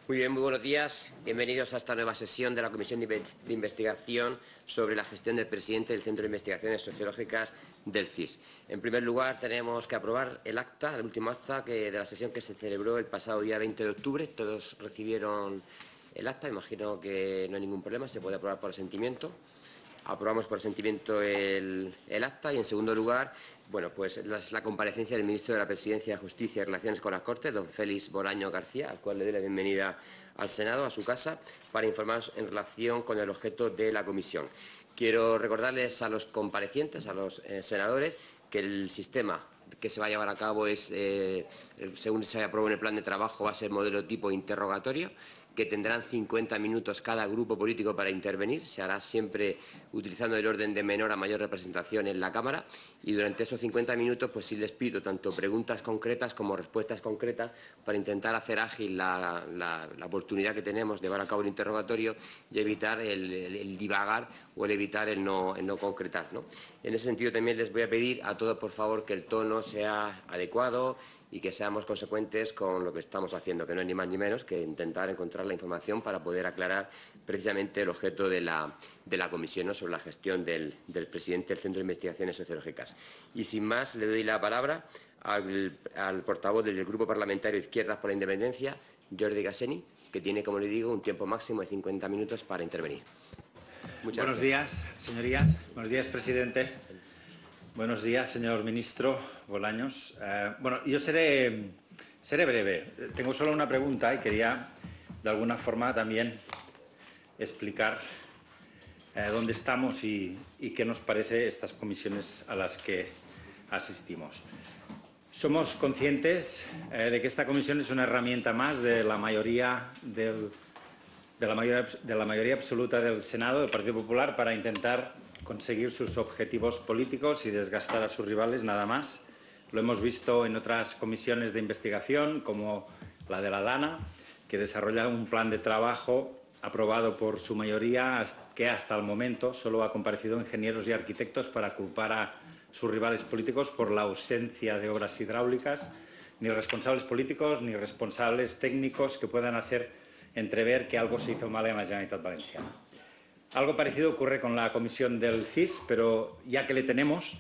Muy bien, muy buenos días. Bienvenidos a esta nueva sesión de la Comisión de Investigación sobre la gestión del presidente del Centro de Investigaciones Sociológicas del CIS. En primer lugar, tenemos que aprobar el acta, el último acta de la sesión que se celebró el pasado día 20 de octubre. Todos recibieron el acta, imagino que no hay ningún problema, se puede aprobar por asentimiento. Aprobamos por asentimiento el acta y, en segundo lugar, bueno, pues la comparecencia del ministro de la Presidencia de Justicia y Relaciones con las Cortes, don Félix Bolaño García, al cual le doy la bienvenida al Senado, a su casa, para informaros en relación con el objeto de la comisión. Quiero recordarles a los comparecientes, a los senadores, que el sistema que se va a llevar a cabo es, según se aprobó en el plan de trabajo, va a ser modelo tipo interrogatorio, que tendrán 50 minutos cada grupo político para intervenir. Se hará siempre utilizando el orden de menor a mayor representación en la Cámara, y durante esos 50 minutos pues sí les pido tanto preguntas concretas como respuestas concretas para intentar hacer ágil la oportunidad que tenemos de llevar a cabo el interrogatorio y evitar el divagar o el evitar el no concretar, ¿no? En ese sentido también les voy a pedir a todos, por favor, que el tono sea adecuado y que seamos consecuentes con lo que estamos haciendo, que no es ni más ni menos que intentar encontrar la información para poder aclarar precisamente el objeto de la comisión, ¿no?, sobre la gestión del presidente del Centro de Investigaciones Sociológicas. Y sin más, le doy la palabra al portavoz del Grupo Parlamentario Izquierdas por la Independencia, Jordi Gasseni, que tiene, como le digo, un tiempo máximo de 50 minutos para intervenir. Buenos días, señorías. Buenos días, presidente. Buenos días, señor ministro Bolaños. Bueno, yo seré breve. Tengo solo una pregunta y quería, de alguna forma, también explicar dónde estamos y qué nos parece estas comisiones a las que asistimos. Somos conscientes de que esta comisión es una herramienta más de la mayoría absoluta del Senado, del Partido Popular, para intentar conseguir sus objetivos políticos y desgastar a sus rivales, nada más. Lo hemos visto en otras comisiones de investigación, como la de la DANA, que desarrolla un plan de trabajo aprobado por su mayoría, que hasta el momento solo ha comparecido ingenieros y arquitectos para culpar a sus rivales políticos por la ausencia de obras hidráulicas, ni responsables políticos ni responsables técnicos que puedan hacer entrever que algo se hizo mal en la Generalitat Valenciana. Algo parecido ocurre con la comisión del CIS, pero ya que le tenemos,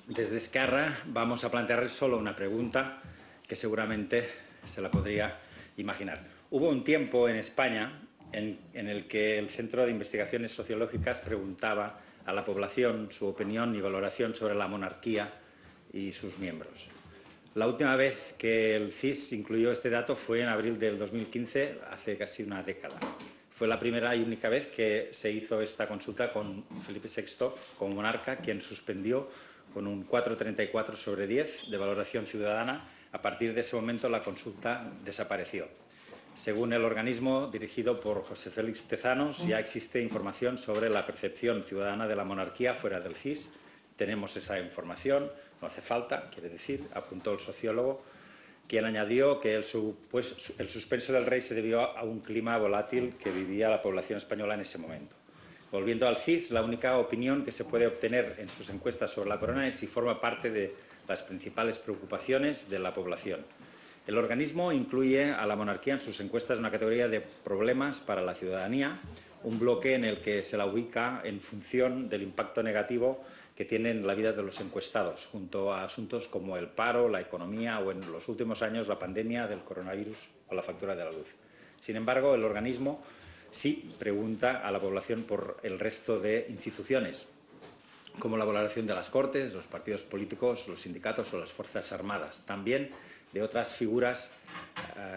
desde Esquerra vamos a plantearle solo una pregunta que seguramente se la podría imaginar. Hubo un tiempo en España en el que el Centro de Investigaciones Sociológicas preguntaba a la población su opinión y valoración sobre la monarquía y sus miembros. La última vez que el CIS incluyó este dato fue en abril del 2015, hace casi una década. Fue la primera y única vez que se hizo esta consulta con Felipe VI como monarca, quien suspendió con un 4,34 sobre 10 de valoración ciudadana. A partir de ese momento la consulta desapareció. Según el organismo dirigido por José Félix Tezanos, ya existe información sobre la percepción ciudadana de la monarquía fuera del CIS. Tenemos esa información, no hace falta, quiere decir, apuntó el sociólogo, quien añadió que el suspenso del rey se debió a un clima volátil que vivía la población española en ese momento. Volviendo al CIS, la única opinión que se puede obtener en sus encuestas sobre la corona es si forma parte de las principales preocupaciones de la población. El organismo incluye a la monarquía en sus encuestas en una categoría de problemas para la ciudadanía, un bloque en el que se la ubica en función del impacto negativo que tiene en la vida de los encuestados, junto a asuntos como el paro, la economía o, en los últimos años, la pandemia del coronavirus o la factura de la luz. Sin embargo, el organismo sí pregunta a la población por el resto de instituciones, como la valoración de las Cortes, los partidos políticos, los sindicatos o las Fuerzas Armadas. También de otras figuras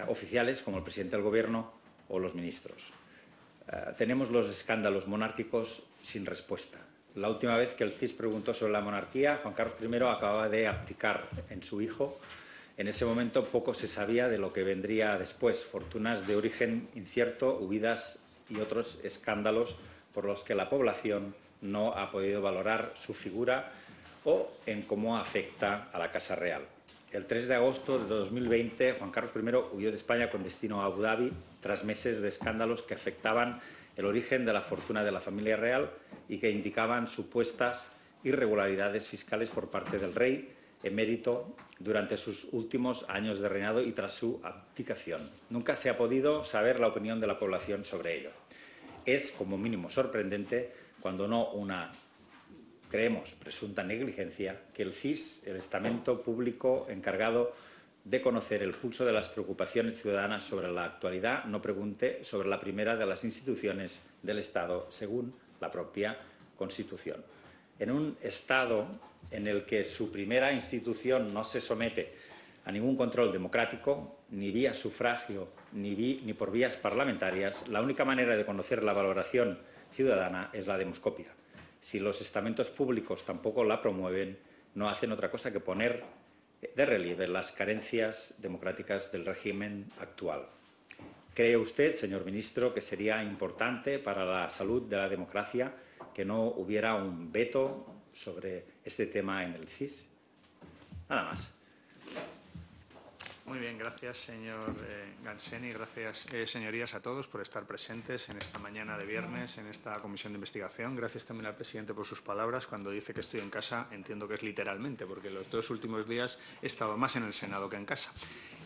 oficiales, como el presidente del Gobierno o los ministros. Tenemos los escándalos monárquicos sin respuesta. La última vez que el CIS preguntó sobre la monarquía, Juan Carlos I acababa de abdicar en su hijo. En ese momento poco se sabía de lo que vendría después, fortunas de origen incierto, huidas y otros escándalos por los que la población no ha podido valorar su figura o en cómo afecta a la Casa Real. El 3 de agosto de 2020, Juan Carlos I huyó de España con destino a Abu Dhabi tras meses de escándalos que afectaban el origen de la fortuna de la familia real y que indicaban supuestas irregularidades fiscales por parte del rey emérito durante sus últimos años de reinado y tras su abdicación. Nunca se ha podido saber la opinión de la población sobre ello. Es, como mínimo, sorprendente, cuando no una, creemos, presunta negligencia, que el CIS, el estamento público encargado de conocer el pulso de las preocupaciones ciudadanas sobre la actualidad, no pregunte sobre la primera de las instituciones del Estado, según la propia Constitución. En un Estado en el que su primera institución no se somete a ningún control democrático, ni vía sufragio, ni por vías parlamentarias, la única manera de conocer la valoración ciudadana es la demoscopia. Si los estamentos públicos tampoco la promueven, no hacen otra cosa que poner de relieve las carencias democráticas del régimen actual. ¿Cree usted, señor ministro, que sería importante para la salud de la democracia que no hubiera un veto sobre este tema en el CIS? Nada más. Muy bien, gracias, señor Ganseni. Gracias, señorías, a todos por estar presentes en esta mañana de viernes en esta comisión de investigación. Gracias también al presidente por sus palabras. Cuando dice que estoy en casa, entiendo que es literalmente, porque los 2 últimos días he estado más en el Senado que en casa.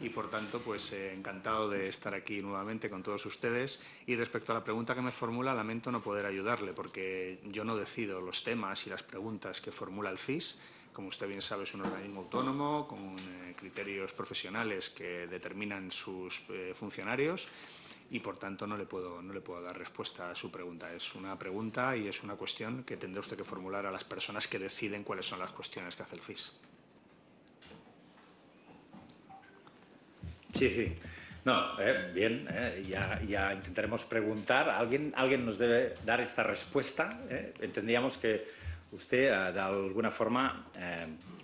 Y, por tanto, pues encantado de estar aquí nuevamente con todos ustedes. Y respecto a la pregunta que me formula, lamento no poder ayudarle, porque yo no decido los temas y las preguntas que formula el CIS. Como usted bien sabe, es un organismo autónomo con criterios profesionales que determinan sus funcionarios y, por tanto, no le puedo dar respuesta a su pregunta. Es una pregunta y es una cuestión que tendrá usted que formular a las personas que deciden cuáles son las cuestiones que hace el CIS. Sí. No, bien, ya intentaremos preguntar. ¿Alguien nos debe dar esta respuesta? Entendíamos que usted, de alguna forma,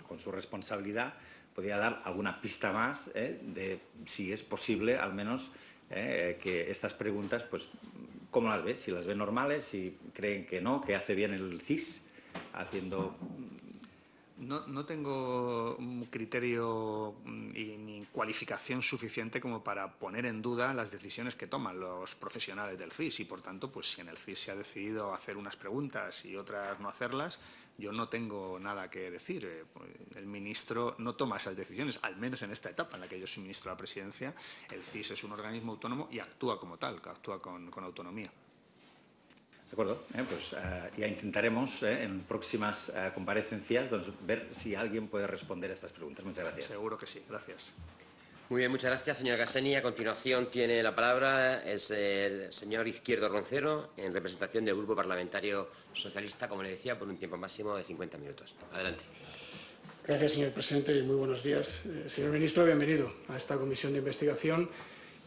con su responsabilidad, podría dar alguna pista más de si es posible, al menos, que estas preguntas, pues, ¿cómo las ve? Si las ve normales, si creen que no, que hace bien el CIS haciendo... No tengo un criterio ni cualificación suficiente como para poner en duda las decisiones que toman los profesionales del CIS y, por tanto, pues si en el CIS se ha decidido hacer unas preguntas y otras no hacerlas, yo no tengo nada que decir. El ministro no toma esas decisiones, al menos en esta etapa en la que yo soy ministro de la Presidencia. El CIS es un organismo autónomo y actúa como tal, que actúa con autonomía. De acuerdo, pues ya intentaremos en próximas comparecencias ver si alguien puede responder a estas preguntas. Muchas gracias. Seguro que sí, gracias. Muy bien, muchas gracias, señor Ganseni. A continuación tiene la palabra el señor Izquierdo Roncero, en representación del Grupo Parlamentario Socialista, como le decía, por un tiempo máximo de 50 minutos. Adelante. Gracias, señor presidente, y muy buenos días. Señor ministro, bienvenido a esta comisión de investigación.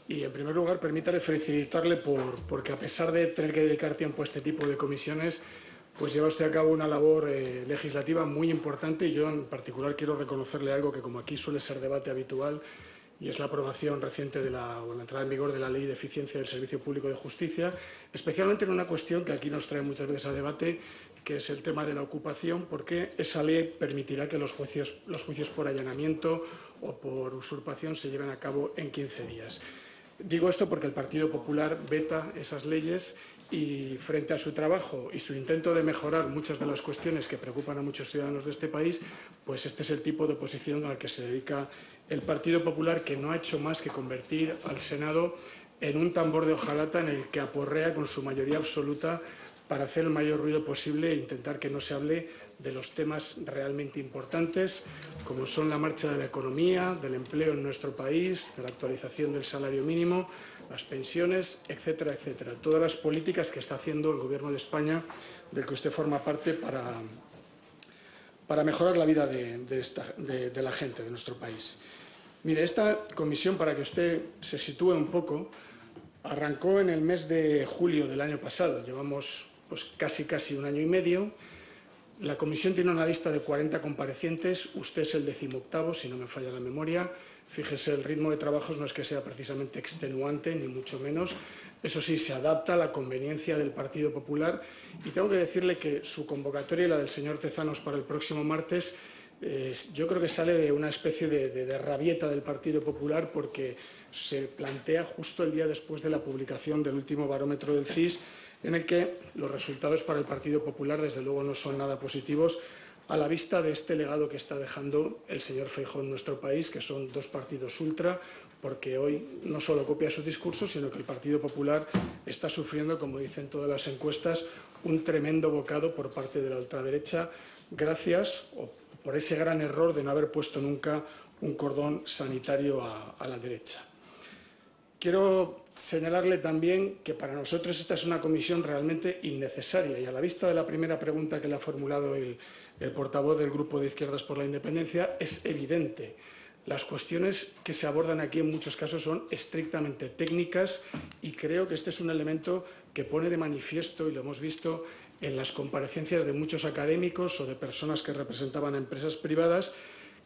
Y, en primer lugar, permítame felicitarle porque, a pesar de tener que dedicar tiempo a este tipo de comisiones, pues lleva usted a cabo una labor legislativa muy importante. Y yo, en particular, quiero reconocerle algo que, como aquí suele ser debate habitual, y es la aprobación reciente o la entrada en vigor de la Ley de Eficiencia del Servicio Público de Justicia, especialmente en una cuestión que aquí nos trae muchas veces a debate, que es el tema de la ocupación, porque esa ley permitirá que los juicios por allanamiento o por usurpación se lleven a cabo en 15 días. Digo esto porque el Partido Popular veta esas leyes y, frente a su trabajo y su intento de mejorar muchas de las cuestiones que preocupan a muchos ciudadanos de este país, pues este es el tipo de oposición al que se dedica el Partido Popular, que no ha hecho más que convertir al Senado en un tambor de hojalata en el que aporrea con su mayoría absoluta para hacer el mayor ruido posible e intentar que no se hable de los temas realmente importantes, como son la marcha de la economía, del empleo en nuestro país, de la actualización del salario mínimo, las pensiones, etcétera, etcétera. Todas las políticas que está haciendo el Gobierno de España, del que usted forma parte, para mejorar la vida de la gente de nuestro país. Mire, esta comisión, para que usted se sitúe un poco, arrancó en el mes de julio del año pasado. Llevamos pues casi un año y medio. La comisión tiene una lista de 40 comparecientes. Usted es el 18º, si no me falla la memoria. Fíjese, el ritmo de trabajos no es que sea precisamente extenuante, ni mucho menos. Eso sí, se adapta a la conveniencia del Partido Popular. Y tengo que decirle que su convocatoria y la del señor Tezanos para el próximo martes, yo creo que sale de una especie de rabieta del Partido Popular, porque se plantea justo el día después de la publicación del último barómetro del CIS, en el que los resultados para el Partido Popular, desde luego, no son nada positivos, a la vista de este legado que está dejando el señor Feijóo en nuestro país, que son dos partidos ultra, porque hoy no solo copia sus discursos, sino que el Partido Popular está sufriendo, como dicen todas las encuestas, un tremendo bocado por parte de la ultraderecha, gracias o por ese gran error de no haber puesto nunca un cordón sanitario a la derecha. Quiero señalarle también que para nosotros esta es una comisión realmente innecesaria y a la vista de la primera pregunta que le ha formulado el portavoz del Grupo de Izquierdas por la Independencia, es evidente. Las cuestiones que se abordan aquí en muchos casos son estrictamente técnicas y creo que este es un elemento que pone de manifiesto, y lo hemos visto en las comparecencias de muchos académicos o de personas que representaban a empresas privadas,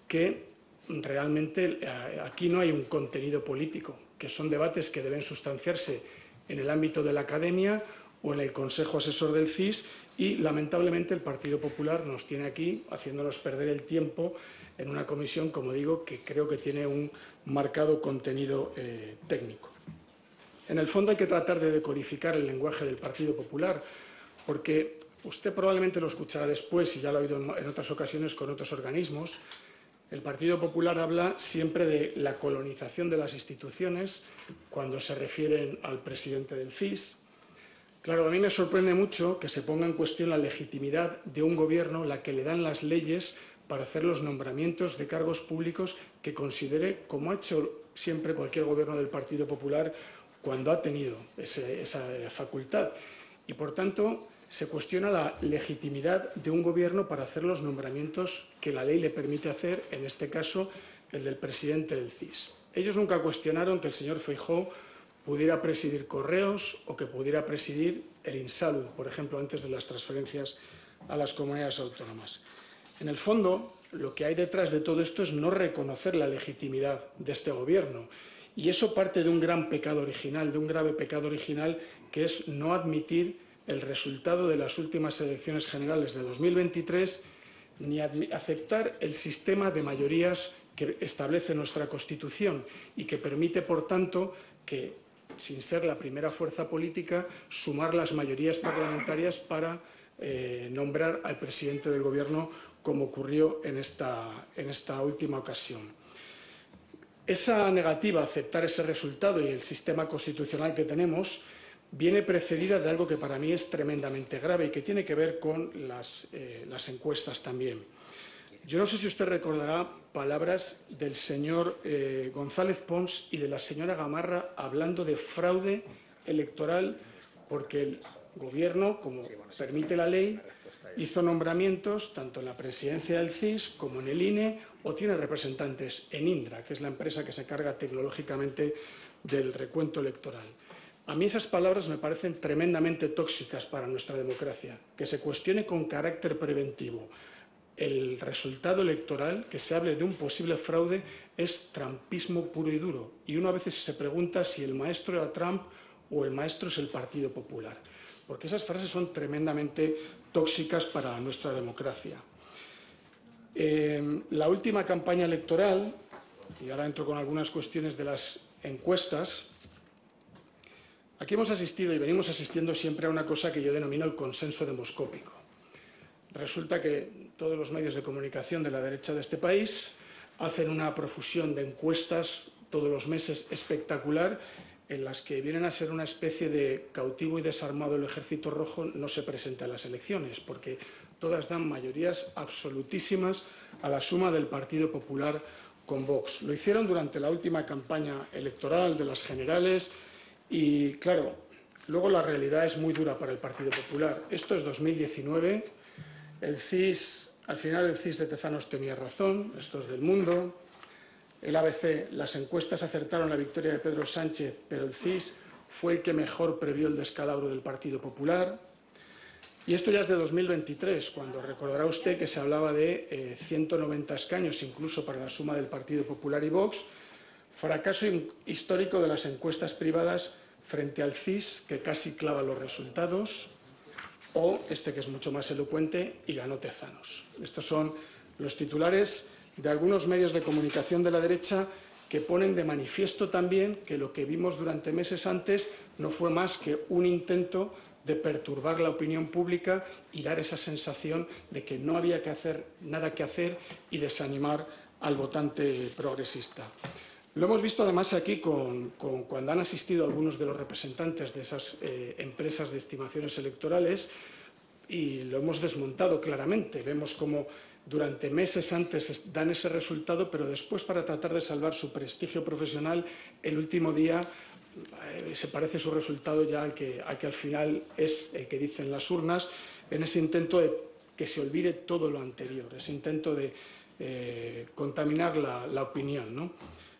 que realmente aquí no hay un contenido político, que son debates que deben sustanciarse en el ámbito de la academia o en el Consejo Asesor del CIS y, lamentablemente, el Partido Popular nos tiene aquí haciéndonos perder el tiempo en una comisión, como digo, que creo que tiene un marcado contenido técnico. En el fondo hay que tratar de decodificar el lenguaje del Partido Popular, porque usted probablemente lo escuchará después, y ya lo ha oído en otras ocasiones con otros organismos. El Partido Popular habla siempre de la colonización de las instituciones cuando se refieren al presidente del CIS. Claro, a mí me sorprende mucho que se ponga en cuestión la legitimidad de un gobierno, la que le dan las leyes para hacer los nombramientos de cargos públicos que considere, como ha hecho siempre cualquier gobierno del Partido Popular cuando ha tenido esa facultad. Y, por tanto, se cuestiona la legitimidad de un gobierno para hacer los nombramientos que la ley le permite hacer, en este caso, el del presidente del CIS. Ellos nunca cuestionaron que el señor Feijóo pudiera presidir Correos o que pudiera presidir el Insalud, por ejemplo, antes de las transferencias a las comunidades autónomas. En el fondo, lo que hay detrás de todo esto es no reconocer la legitimidad de este gobierno. Y eso parte de un gran pecado original, de un grave pecado original, que es no admitir el resultado de las últimas elecciones generales de 2023, ni aceptar el sistema de mayorías que establece nuestra Constitución y que permite, por tanto, que, sin ser la primera fuerza política, sumar las mayorías parlamentarias para nombrar al presidente del Gobierno, como ocurrió en esta última ocasión. Esa negativa a aceptar ese resultado y el sistema constitucional que tenemos viene precedida de algo que para mí es tremendamente grave y que tiene que ver con las encuestas también. Yo no sé si usted recordará palabras del señor González Pons y de la señora Gamarra hablando de fraude electoral, porque el Gobierno, como permite la ley, hizo nombramientos tanto en la presidencia del CIS como en el INE, o tiene representantes en Indra, que es la empresa que se encarga tecnológicamente del recuento electoral. A mí esas palabras me parecen tremendamente tóxicas para nuestra democracia, que se cuestione con carácter preventivo el resultado electoral, que se hable de un posible fraude, es trumpismo puro y duro. Y uno a veces se pregunta si el maestro era Trump o el maestro es el Partido Popular, porque esas frases son tremendamente tóxicas para nuestra democracia. La última campaña electoral, y ahora entro con algunas cuestiones de las encuestas, aquí hemos asistido y venimos asistiendo siempre a una cosa que yo denomino el consenso demoscópico. Resulta que todos los medios de comunicación de la derecha de este país hacen una profusión de encuestas todos los meses espectacular, en las que vienen a ser una especie de cautivo y desarmado el Ejército Rojo no se presenta en las elecciones, porque todas dan mayorías absolutísimas a la suma del Partido Popular con Vox. Lo hicieron durante la última campaña electoral de las generales y, claro, luego la realidad es muy dura para el Partido Popular. Esto es 2019, el CIS, al final el CIS de Tezanos tenía razón, esto es del Mundo. El ABC, las encuestas acertaron la victoria de Pedro Sánchez, pero el CIS fue el que mejor previó el descalabro del Partido Popular. Y esto ya es de 2023, cuando recordará usted que se hablaba de 190 escaños, incluso para la suma del Partido Popular y Vox. Fracaso histórico de las encuestas privadas frente al CIS, que casi clava los resultados, o este que es mucho más elocuente, y ganó Tezanos. Estos son los titulares de algunos medios de comunicación de la derecha que ponen de manifiesto también que lo que vimos durante meses antes no fue más que un intento de perturbar la opinión pública y dar esa sensación de que no había nada que hacer y desanimar al votante progresista. Lo hemos visto además aquí cuando han asistido algunos de los representantes de esas empresas de estimaciones electorales, y lo hemos desmontado claramente. Vemos cómo durante meses antes dan ese resultado, pero después, para tratar de salvar su prestigio profesional, el último día se parece su resultado ya al que al final es el que dicen las urnas, en ese intento de que se olvide todo lo anterior, ese intento de contaminar la opinión, ¿no?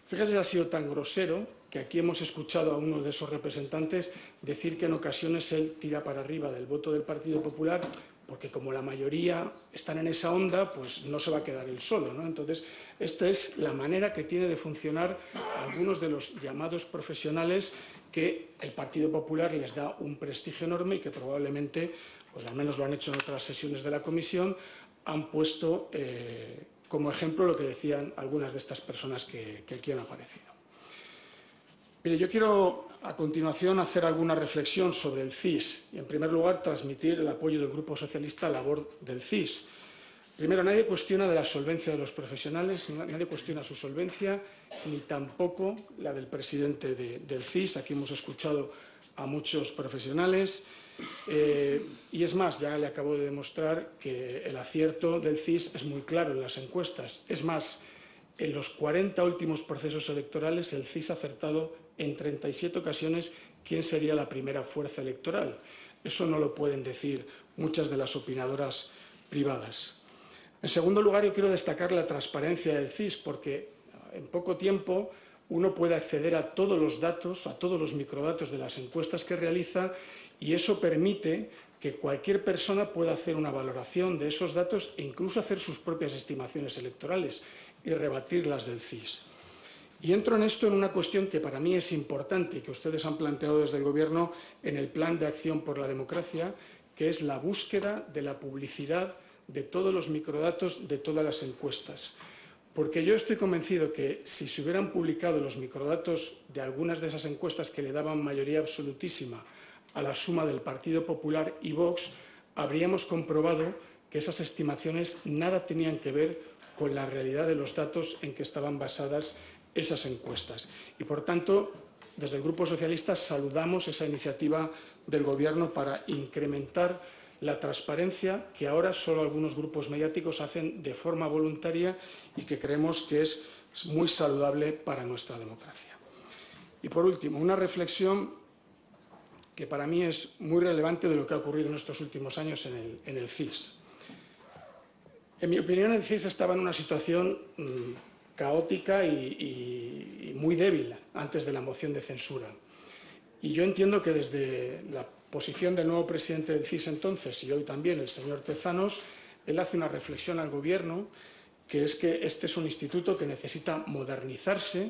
Fíjese, ha sido tan grosero que aquí hemos escuchado a uno de esos representantes decir que en ocasiones él tira para arriba del voto del Partido Popular porque como la mayoría están en esa onda, pues no se va a quedar él solo, ¿no? Entonces, esta es la manera que tiene de funcionar algunos de los llamados profesionales que el Partido Popular les da un prestigio enorme y que probablemente, pues al menos lo han hecho en otras sesiones de la comisión, han puesto como ejemplo lo que decían algunas de estas personas que aquí han aparecido. Mire, yo quiero a continuación hacer alguna reflexión sobre el CIS y, en primer lugar, transmitir el apoyo del Grupo Socialista a la labor del CIS. Primero, nadie cuestiona de la solvencia de los profesionales, nadie cuestiona su solvencia, ni tampoco la del presidente del CIS. Aquí hemos escuchado a muchos profesionales y, es más, ya le acabo de demostrar que el acierto del CIS es muy claro en las encuestas. Es más, en los 40 últimos procesos electorales, el CIS ha acertado en 37 ocasiones quién sería la primera fuerza electoral. Eso no lo pueden decir muchas de las opinadoras privadas. En segundo lugar, yo quiero destacar la transparencia del CIS, porque en poco tiempo uno puede acceder a todos los datos, a todos los microdatos de las encuestas que realiza, y eso permite que cualquier persona pueda hacer una valoración de esos datos e incluso hacer sus propias estimaciones electorales y rebatir las del CIS. Y entro en esto en una cuestión que para mí es importante y que ustedes han planteado desde el Gobierno en el Plan de Acción por la Democracia, que es la búsqueda de la publicidad de todos los microdatos de todas las encuestas. Porque yo estoy convencido que si se hubieran publicado los microdatos de algunas de esas encuestas que le daban mayoría absolutísima a la suma del Partido Popular y Vox, habríamos comprobado que esas estimaciones nada tenían que ver con la realidad de los datos en que estaban basadas esas encuestas. Y, por tanto, desde el Grupo Socialista saludamos esa iniciativa del Gobierno para incrementar la transparencia que ahora solo algunos grupos mediáticos hacen de forma voluntaria y que creemos que es muy saludable para nuestra democracia. Y, por último, una reflexión que para mí es muy relevante de lo que ha ocurrido en estos últimos años en el CIS. En mi opinión, el CIS estaba en una situación caótica y muy débil antes de la moción de censura. Y yo entiendo que desde la posición del nuevo presidente del CIS entonces, y hoy también el señor Tezanos, él hace una reflexión al Gobierno, que es que este es un instituto que necesita modernizarse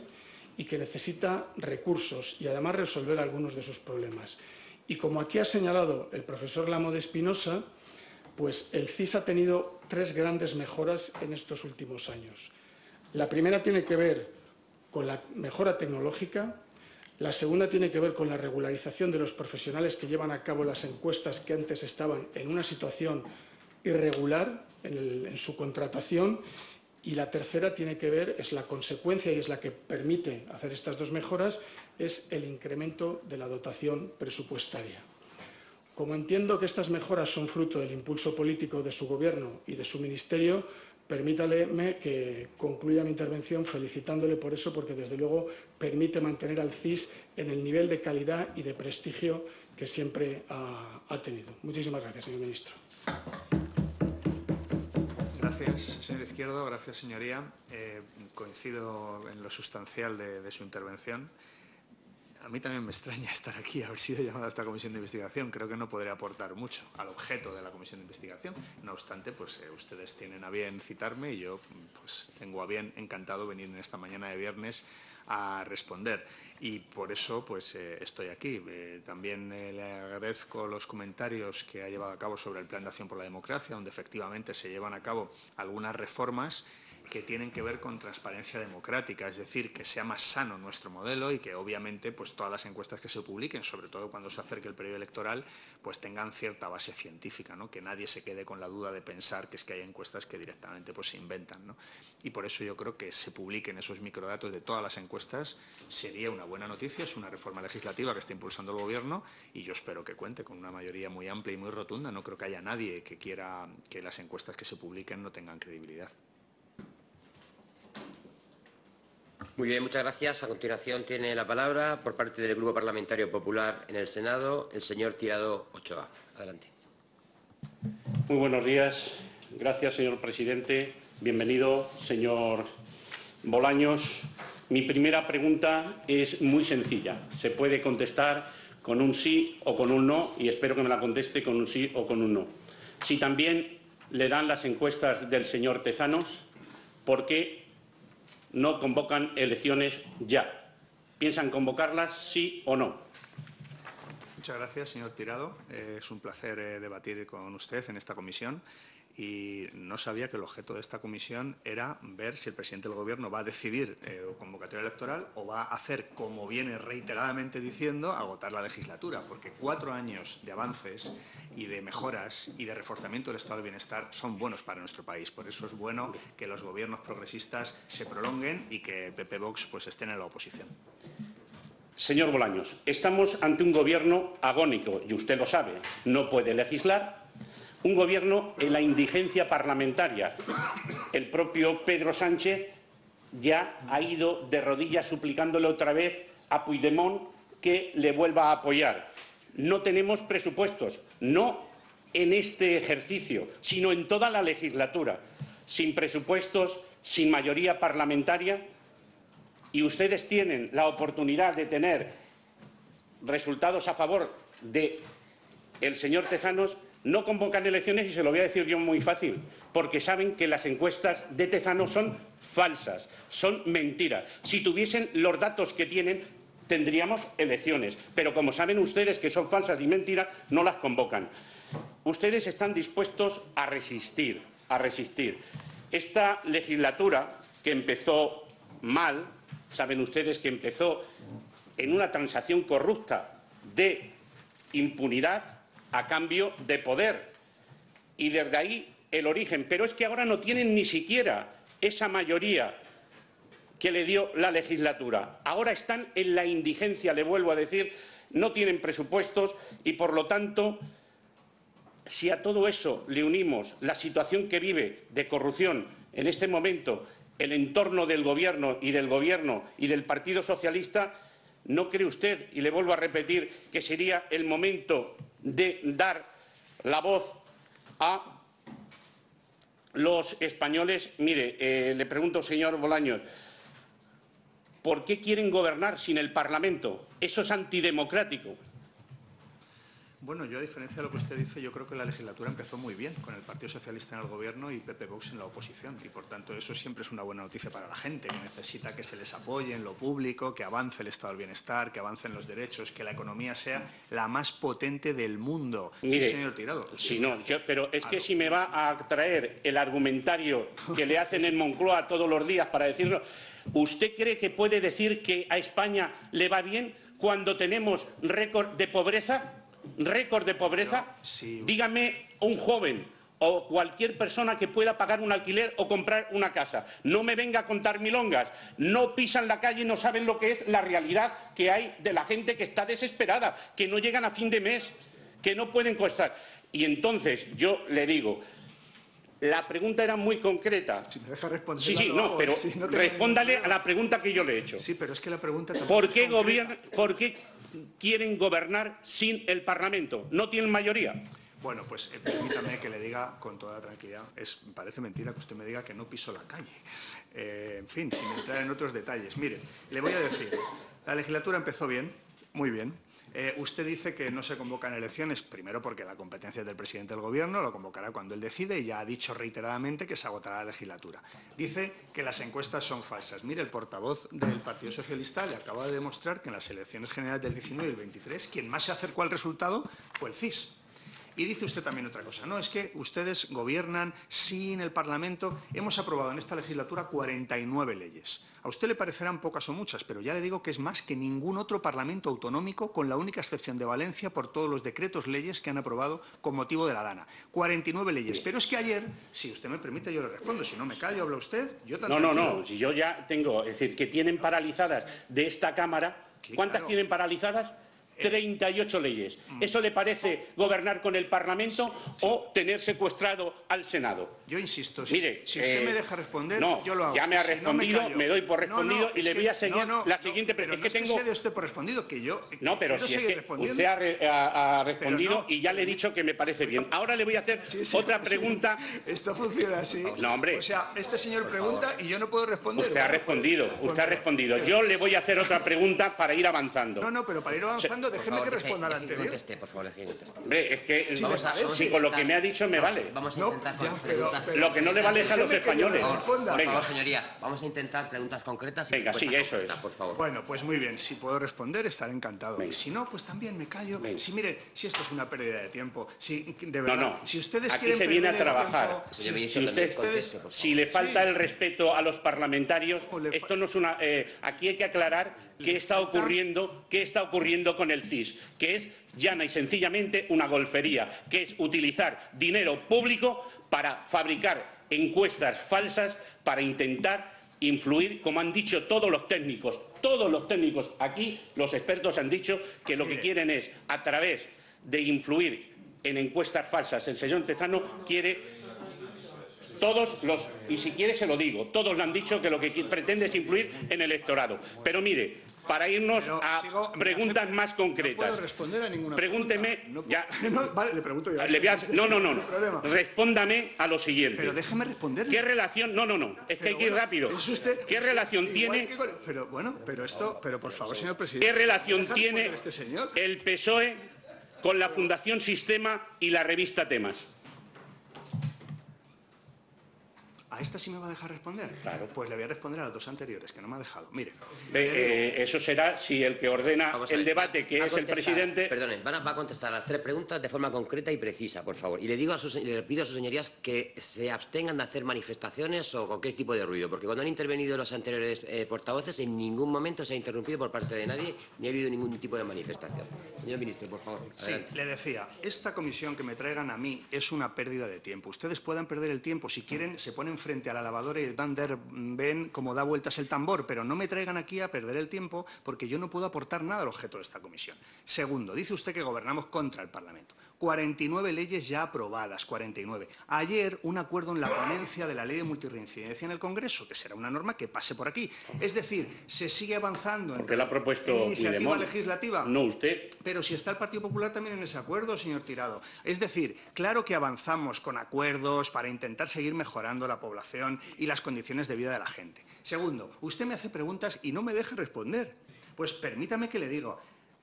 y que necesita recursos y además resolver algunos de sus problemas. Y como aquí ha señalado el profesor Lamo de Espinosa, pues el CIS ha tenido 3 grandes mejoras en estos últimos años. La primera tiene que ver con la mejora tecnológica, la segunda tiene que ver con la regularización de los profesionales que llevan a cabo las encuestas que antes estaban en una situación irregular en su contratación, y la tercera tiene que ver, es la consecuencia y es la que permite hacer estas 2 mejoras, es el incremento de la dotación presupuestaria. Como entiendo que estas mejoras son fruto del impulso político de su Gobierno y de su Ministerio, permítame que concluya mi intervención felicitándole por eso, porque desde luego permite mantener al CIS en el nivel de calidad y de prestigio que siempre ha tenido. Muchísimas gracias, señor ministro. Gracias, señor Izquierdo. Gracias, señoría. Coincido en lo sustancial de su intervención. A mí también me extraña estar aquí, haber sido llamado a esta comisión de investigación. Creo que no podré aportar mucho al objeto de la comisión de investigación. No obstante, pues ustedes tienen a bien citarme y yo pues tengo a bien, encantado, venir en esta mañana de viernes a responder. Y por eso pues estoy aquí. También le agradezco los comentarios que ha llevado a cabo sobre el Plan de Acción por la Democracia, donde efectivamente se llevan a cabo algunas reformas que tienen que ver con transparencia democrática, es decir, que sea más sano nuestro modelo y que obviamente pues todas las encuestas que se publiquen, sobre todo cuando se acerque el periodo electoral, pues tengan cierta base científica, ¿no? Que nadie se quede con la duda de pensar que es que hay encuestas que directamente pues se inventan, ¿no? Y por eso yo creo que se publiquen esos microdatos de todas las encuestas sería una buena noticia, es una reforma legislativa que está impulsando el Gobierno y yo espero que cuente con una mayoría muy amplia y muy rotunda. No creo que haya nadie que quiera que las encuestas que se publiquen no tengan credibilidad. Muy bien, muchas gracias. A continuación tiene la palabra, por parte del Grupo Parlamentario Popular en el Senado, el señor Tirado Ochoa. Adelante. Muy buenos días. Gracias, señor presidente. Bienvenido, señor Bolaños. Mi primera pregunta es muy sencilla. Se puede contestar con un sí o con un no y espero que me la conteste con un sí o con un no. Si también le dan las encuestas del señor Tezanos, ¿por qué no convocan elecciones ya? ¿Piensan convocarlas, sí o no? Muchas gracias, señor Tirado. Es un placer debatir con usted en esta comisión y no sabía que el objeto de esta comisión era ver si el presidente del Gobierno va a decidir convocatoria electoral o va a hacer, como viene reiteradamente diciendo, agotar la legislatura, porque 4 años de avances y de mejoras y de reforzamiento del estado del bienestar son buenos para nuestro país. Por eso es bueno que los gobiernos progresistas se prolonguen y que PP-Vox pues estén en la oposición. Señor Bolaños, estamos ante un Gobierno agónico, y usted lo sabe, no puede legislar, un Gobierno en la indigencia parlamentaria. El propio Pedro Sánchez ya ha ido de rodillas suplicándole otra vez a Puigdemont que le vuelva a apoyar. No tenemos presupuestos, no en este ejercicio, sino en toda la legislatura. Sin presupuestos, sin mayoría parlamentaria, y ustedes tienen la oportunidad de tener resultados a favor del señor Tezanos, no convocan elecciones y se lo voy a decir yo muy fácil, porque saben que las encuestas de Tezanos son falsas, son mentiras. Si tuviesen los datos que tienen, tendríamos elecciones, pero como saben ustedes que son falsas y mentiras, no las convocan. Ustedes están dispuestos a resistir, a resistir. Esta legislatura, que empezó mal, saben ustedes que empezó en una transacción corrupta de impunidad a cambio de poder. Y desde ahí el origen. Pero es que ahora no tienen ni siquiera esa mayoría que le dio la legislatura. Ahora están en la indigencia, le vuelvo a decir, no tienen presupuestos y, por lo tanto, si a todo eso le unimos la situación que vive de corrupción en este momento el entorno del Gobierno y del Partido Socialista, ¿no cree usted, y le vuelvo a repetir, que sería el momento de dar la voz a los españoles? Mire, le pregunto, señor Bolaños, ¿por qué quieren gobernar sin el Parlamento? Eso es antidemocrático. Bueno, yo, a diferencia de lo que usted dice, yo creo que la legislatura empezó muy bien, con el Partido Socialista en el Gobierno y PP-Vox en la oposición. Y, por tanto, eso siempre es una buena noticia para la gente, que necesita que se les apoye en lo público, que avance el estado del bienestar, que avancen los derechos, que la economía sea la más potente del mundo. Mire, sí, señor Tirado. Sí, no, pero es que si me va a traer el argumentario que le hacen en Moncloa todos los días para decirlo, ¿usted cree que puede decir que a España le va bien cuando tenemos récord de pobreza? ¿Récord de pobreza? Sí. Dígame un joven o cualquier persona que pueda pagar un alquiler o comprar una casa. No me venga a contar milongas. No pisan la calle y no saben lo que es la realidad que hay de la gente que está desesperada, que no llegan a fin de mes, que no pueden costar. Y entonces yo le digo, la pregunta era muy concreta. Si me deja responder. Sí, no, pero sí, no respóndale a la pregunta que yo le he hecho. Sí, pero es que la pregunta tampoco ¿Por qué es concreta. ¿Por qué quieren gobernar sin el Parlamento? ¿No tienen mayoría? Bueno, pues permítame que le diga con toda tranquilidad, parece mentira que usted me diga que no piso la calle. En fin, sin entrar en otros detalles. Mire, le voy a decir, la legislatura empezó bien, muy bien. Usted dice que no se convocan elecciones, primero porque la competencia es del presidente del Gobierno, lo convocará cuando él decide y ya ha dicho reiteradamente que se agotará la legislatura. Dice que las encuestas son falsas. Mire, el portavoz del Partido Socialista le acaba de demostrar que en las elecciones generales del 19 y el 23 quien más se acercó al resultado fue el CIS. Y dice usted también otra cosa. No, es que ustedes gobiernan sin el Parlamento. Hemos aprobado en esta legislatura 49 leyes. A usted le parecerán pocas o muchas, pero ya le digo que es más que ningún otro Parlamento autonómico, con la única excepción de Valencia, por todos los decretos leyes que han aprobado con motivo de la Dana. 49 leyes. Pero es que ayer, si usted me permite, yo le respondo. Si no me callo, habla usted. Yo tan No. Si yo ya tengo, es decir, que tienen paralizadas de esta Cámara. ¿Cuántas tienen paralizadas? 38 leyes. ¿Eso le parece gobernar con el Parlamento o tener secuestrado al Senado? Yo insisto, Mire, si usted me deja responder, no, yo lo hago. Ya me ha Si no respondido, me doy por respondido y le voy a seguir la siguiente pregunta. pregunta. No es que se dé usted por respondido, que yo No, pero quiero si es seguir que respondiendo. usted ha respondido y ya le he dicho que me parece bien. Ahora le voy a hacer otra pregunta. Esto funciona así. No, hombre. O sea, este señor pregunta y yo no puedo responder. Usted ha respondido. Yo le voy a hacer otra pregunta para ir avanzando. No, pero para ir avanzando, déjeme que responda a la anterior. Por favor, deje que conteste. Hombre, es que si con lo que me ha dicho me vale. Vamos a intentar preguntas. Lo que no le vale es a los españoles. Por favor, señorías, vamos a intentar preguntas concretas. Venga, sí, eso es. Por favor. Bueno, pues muy bien. Si puedo responder, estaré encantado. Y si no, pues también me callo. Si mire, si esto es una pérdida de tiempo, si de verdad, No. si ustedes Aquí quieren se viene a perder el trabajar. tiempo, Si le falta el respeto a los parlamentarios, esto no es una. Aquí hay que aclarar qué está ocurriendo con el CIS, que es llana y sencillamente una golfería, que es utilizar dinero público para fabricar encuestas falsas para intentar influir, como han dicho todos los técnicos aquí, los expertos han dicho que lo que quieren es, a través de influir en encuestas falsas, el señor Tezano quiere. Y si quiere se lo digo, todos le han dicho que lo que pretende es influir en el electorado. Pero mire, para irnos a preguntas más concretas. No puedo responder a ninguna Pregúnteme. pregunta. Vale, le pregunto yo. No. Respóndame a lo siguiente. Pero déjeme responderle. ¿Qué relación? No. Es que hay que ir rápido. ¿Qué relación tiene? Pero por favor, señor presidente. ¿Qué relación tiene este señor? el PSOE con la Fundación Sistema y la revista Temas? ¿A esta sí me va a dejar responder? Claro. Pues le voy a responder a las dos anteriores, que no me ha dejado. Mire. Eso será si el que ordena el debate, que es el presidente. Perdone, va a contestar las tres preguntas de forma concreta y precisa, por favor. Y le pido a sus señorías que se abstengan de hacer manifestaciones o cualquier tipo de ruido, porque cuando han intervenido los anteriores portavoces, en ningún momento se ha interrumpido por parte de nadie, ni ha habido ningún tipo de manifestación. Señor ministro, por favor. Adelante. Sí, le decía, esta comisión que me traigan a mí es una pérdida de tiempo. Ustedes puedan perder el tiempo, si quieren, se ponen frente a la lavadora y ven cómo da vueltas el tambor, pero no me traigan aquí a perder el tiempo porque yo no puedo aportar nada al objeto de esta comisión. Segundo, dice usted que gobernamos contra el Parlamento. 49 leyes ya aprobadas, 49. Ayer un acuerdo en la ponencia de la ley de multirreincidencia en el Congreso, que será una norma que pase por aquí. Es decir, se sigue avanzando en la ha propuesto iniciativa legislativa. No usted. Pero si está el Partido Popular también en ese acuerdo, señor Tirado. Es decir, claro que avanzamos con acuerdos para intentar seguir mejorando la población y las condiciones de vida de la gente. Segundo, usted me hace preguntas y no me deja responder. Pues permítame que le digo.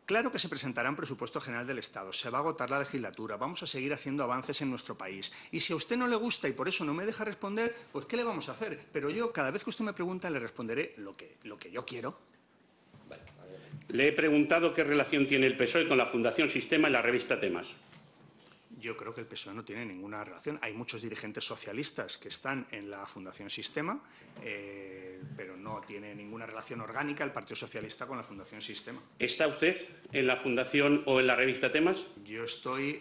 Claro que se presentará un presupuesto general del Estado, se va a agotar la legislatura, vamos a seguir haciendo avances en nuestro país. Y si a usted no le gusta y por eso no me deja responder, pues ¿qué le vamos a hacer? Pero yo, cada vez que usted me pregunta, le responderé lo que yo quiero. Le he preguntado qué relación tiene el PSOE con la Fundación Sistema y la revista Temas. Yo creo que el PSOE no tiene ninguna relación. Hay muchos dirigentes socialistas que están en la Fundación Sistema, pero no tiene ninguna relación orgánica el Partido Socialista con la Fundación Sistema. ¿Está usted en la Fundación o en la revista Temas? Yo estoy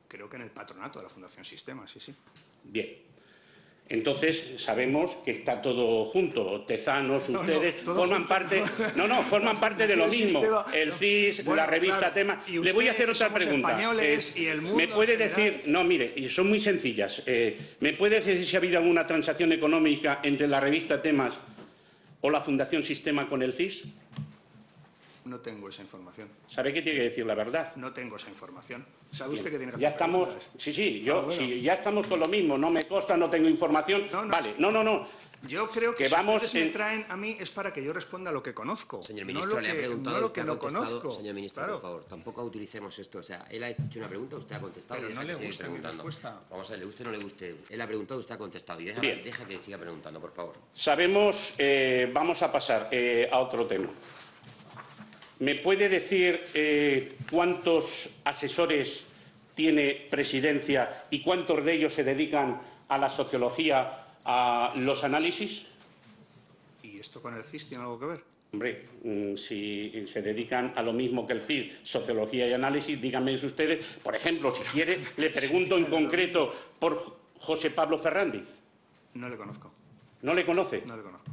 creo que en el patronato de la Fundación Sistema, sí. Bien. Entonces, sabemos que está todo junto. Tezanos, ustedes, forman parte de lo mismo. El CIS, la revista Temas. Le voy a hacer otra pregunta. ¿Me puede decir? No, mire, y son muy sencillas. ¿Me puede decir si ha habido alguna transacción económica entre la revista Temas o la Fundación Sistema con el CIS? No tengo esa información. ¿Sabe qué tiene que decir la verdad? No tengo esa información. ¿Sabe usted que tiene que hacer ya estamos, preguntas? Sí, ya estamos con lo mismo. No me consta, no tengo información. Vale, no. Yo creo que si ustedes me traen a mí es para que yo responda lo que conozco. Señor ministro, le ha preguntado, no lo que no conozco. Señor ministro, claro. por favor, tampoco utilicemos esto. O sea, él ha hecho una pregunta, usted ha contestado. Pero y no le gusta mi preguntando. respuesta. Vamos a ver, le guste o no le guste. Él ha preguntado, usted ha contestado. Y deja que siga preguntando, por favor. Sabemos, vamos a pasar a otro tema. ¿Me puede decir cuántos asesores tiene Presidencia y cuántos de ellos se dedican a la sociología, a los análisis? ¿Y esto con el CIS tiene algo que ver? Hombre, si se dedican a lo mismo que el CIS, sociología y análisis, díganme ustedes. Por ejemplo, si quiere, le pregunto en concreto por José Pablo Fernández. No le conozco. ¿No le conoce? No le conozco.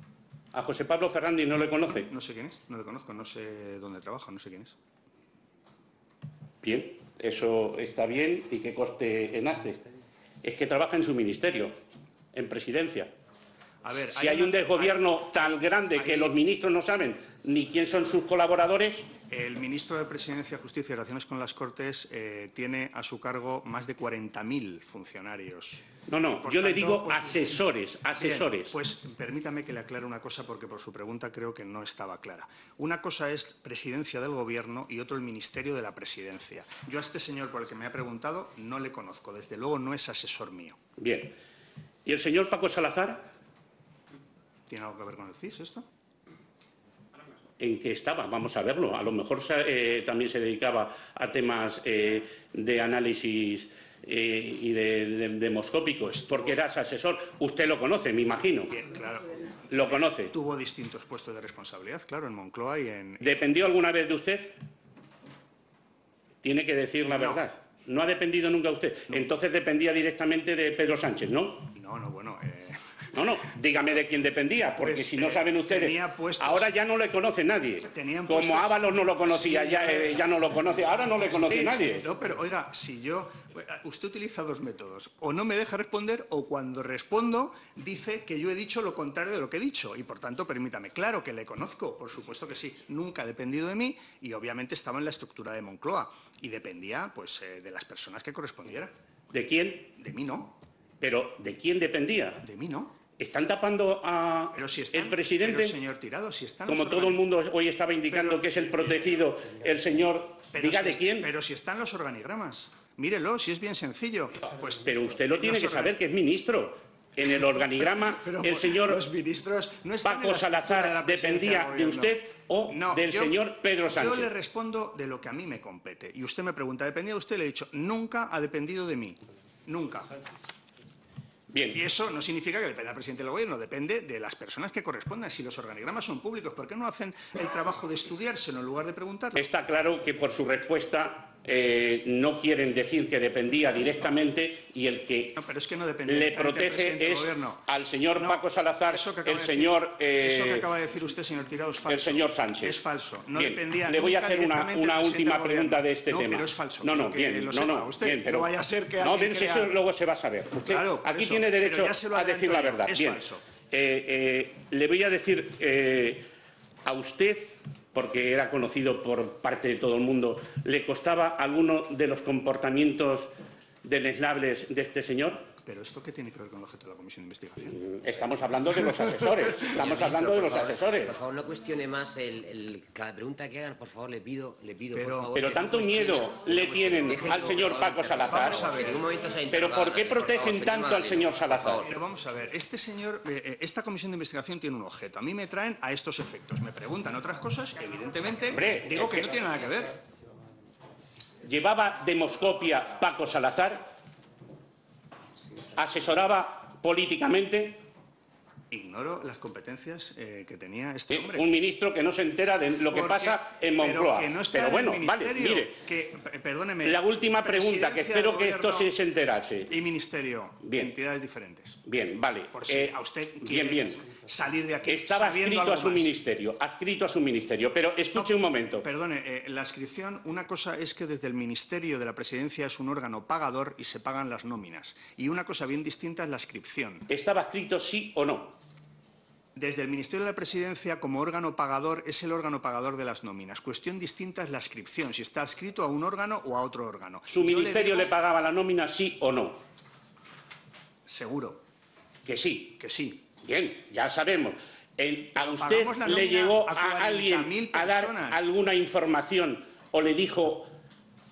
¿A José Pablo Fernández no le conoce? No sé quién es, no le conozco, no sé dónde trabaja, no sé quién es. Bien, eso está bien y que conste en actas. Es que trabaja en su ministerio, en Presidencia. A ver, Si hay un desgobierno tan grande que los ministros no saben ni quién son sus colaboradores. El ministro de Presidencia, Justicia y Relaciones con las Cortes tiene a su cargo más de 40.000 funcionarios. No, Por yo le tanto, digo pues, asesores. Bien, pues permítame que le aclare una cosa porque por su pregunta creo que no estaba clara. Una cosa es Presidencia del Gobierno y otro el Ministerio de la Presidencia. Yo a este señor por el que me ha preguntado no le conozco, desde luego no es asesor mío. Bien. ¿Y el señor Paco Salazar? ¿Tiene algo que ver con el CIS esto? ¿En qué estaba? Vamos a verlo. A lo mejor también se dedicaba a temas de análisis y de demoscópicos, porque eras asesor. Usted lo conoce, me imagino. Bien, claro. ¿Lo conoce? Tuvo distintos puestos de responsabilidad, claro, en Moncloa y en... ¿Dependió alguna vez de usted? Tiene que decir la verdad. ¿No ha dependido nunca de usted? No. Entonces dependía directamente de Pedro Sánchez, ¿no? No, bueno... No, dígame de quién dependía, porque pues, si no saben ustedes, ahora ya no le conoce nadie. Como Ábalos no lo conocía, sí, ya no lo conoce, ahora no le conoce nadie. No, pero oiga, si yo... Usted utiliza dos métodos, o no me deja responder, o cuando respondo dice que yo he dicho lo contrario de lo que he dicho, y por tanto, permítame, claro que le conozco, por supuesto que sí, nunca ha dependido de mí, y obviamente estaba en la estructura de Moncloa, y dependía, pues, de las personas que correspondiera. ¿De quién? De mí no. ¿Pero de quién dependía? De mí no. ¿Están tapando a el presidente? Pero, señor Tirado, si están como todo el mundo hoy estaba indicando que es el protegido, el señor... Diga de quién. Pero si están los organigramas. Mírelo, si es bien sencillo. Pues, pero usted lo tiene que saber, que es ministro. En el organigrama, el señor los ministros no están Paco Salazar dependía de usted o del señor Pedro Sánchez. Yo le respondo de lo que a mí me compete. Y usted me pregunta, ¿dependía de usted? Le he dicho, nunca ha dependido de mí. Nunca. Bien. Y eso no significa que dependa del presidente del Gobierno, depende de las personas que correspondan. Si los organigramas son públicos, ¿por qué no hacen el trabajo de estudiárselo en lugar de preguntarlo? Está claro que por su respuesta no quieren decir que dependía directamente y el que, pero es que no le protege es al señor Paco Salazar, el señor... eso que acaba de decir usted, señor Tirado, es falso. El señor Sánchez. Es falso. No bien, dependía le voy a hacer una última pregunta de este tema. No, pero es falso. Bien, usted, pero no vaya a ser que eso luego se va a saber. Usted claro, aquí tiene derecho a decir la verdad. Es bien. Falso. Le voy a decir a usted, porque era conocido por parte de todo el mundo, ¿le costaba alguno de los comportamientos deleznables de este señor? ¿Pero esto qué tiene que ver con el objeto de la comisión de investigación? Estamos hablando de los asesores. Estamos hablando de los asesores. Por favor, no cuestione más cada pregunta que hagan, por favor, le pido por favor. Pero tanto miedo le tienen al señor Paco Salazar. Pero ¿por qué protegen tanto al señor Salazar? Pero vamos a ver, este señor, esta comisión de investigación tiene un objeto. A mí me traen a estos efectos. Me preguntan otras cosas, evidentemente, digo que no tiene nada que ver. ¿Llevaba demoscopia Paco Salazar? ¿Asesoraba políticamente? Ignoro las competencias que tenía este hombre. Un ministro que no se entera de lo que pasa en Moncloa. Pero bueno, vale, mire. Perdóneme. La última pregunta, que espero que esto se enterase. Y ministerio, bien. Entidades diferentes. Bien, vale. Por si a usted quiere bien. Salir de aquí estaba adscrito a su ministerio, pero escuche un momento. Perdone, la adscripción, una cosa es que desde el Ministerio de la Presidencia es un órgano pagador y se pagan las nóminas. Y una cosa bien distinta es la adscripción. ¿Estaba adscrito sí o no? Desde el Ministerio de la Presidencia, como órgano pagador, es el órgano pagador de las nóminas. Cuestión distinta es la adscripción, si está adscrito a un órgano o a otro órgano. ¿Su ministerio le pagaba la nómina sí o no? Seguro. Que sí. Que sí. Bien, ya sabemos. ¿A usted le llegó a alguien a dar alguna información o le dijo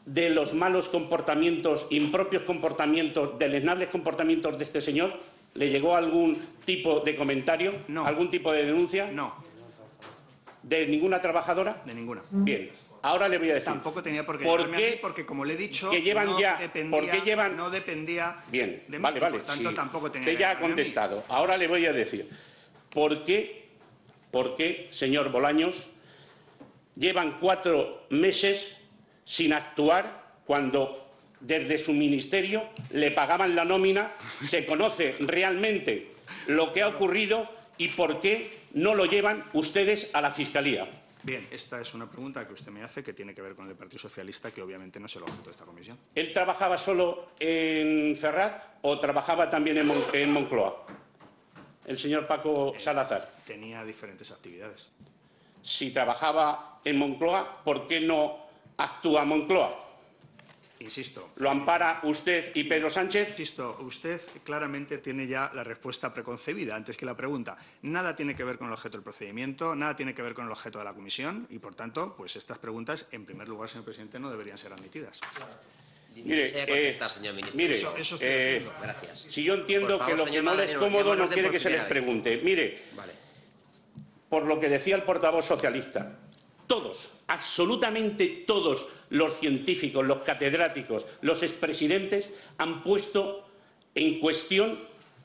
de los malos comportamientos, impropios comportamientos, deleznables comportamientos de este señor? ¿Le llegó algún tipo de comentario? No. ¿Algún tipo de denuncia? No. de ninguna trabajadora? De ninguna. Bien, ahora le voy a decir. Tampoco tenía por qué ¿Por llevarme qué? a mí, porque como le he dicho, Que llevan no ya, dependía, ¿por qué llevan? no dependía Bien, de mí, vale, por tanto sí. tampoco tenía Usted que ya ha llevarme a mí. contestado. Ahora le voy a decir, ¿por qué, señor Bolaños, llevan 4 meses sin actuar cuando desde su ministerio le pagaban la nómina? ¿Se conoce realmente lo que ha ocurrido y por qué no lo llevan ustedes a la Fiscalía? Bien, esta es una pregunta que usted me hace que tiene que ver con el Partido Socialista, que obviamente no es el objeto de esta comisión. ¿Él trabajaba solo en Ferraz o trabajaba también en Moncloa? El señor Paco Salazar. Tenía diferentes actividades. Si trabajaba en Moncloa, ¿por qué no actúa Moncloa? Insisto. ¿Lo ampara usted y Pedro Sánchez? Insisto, usted claramente tiene ya la respuesta preconcebida antes que la pregunta. Nada tiene que ver con el objeto del procedimiento, nada tiene que ver con el objeto de la comisión y, por tanto, pues estas preguntas, en primer lugar, señor presidente, no deberían ser admitidas. Mire, Desea contestar, señor ministro. mire, Eso estoy haciendo. Gracias. Si yo entiendo Por favor, que lo que señor no le es Madaleno, cómodo llamo no orden quiere por que se les primera vez. pregunte. Mire, Vale. por lo que decía el portavoz socialista, todos, absolutamente todos los científicos, los catedráticos, los expresidentes han puesto en cuestión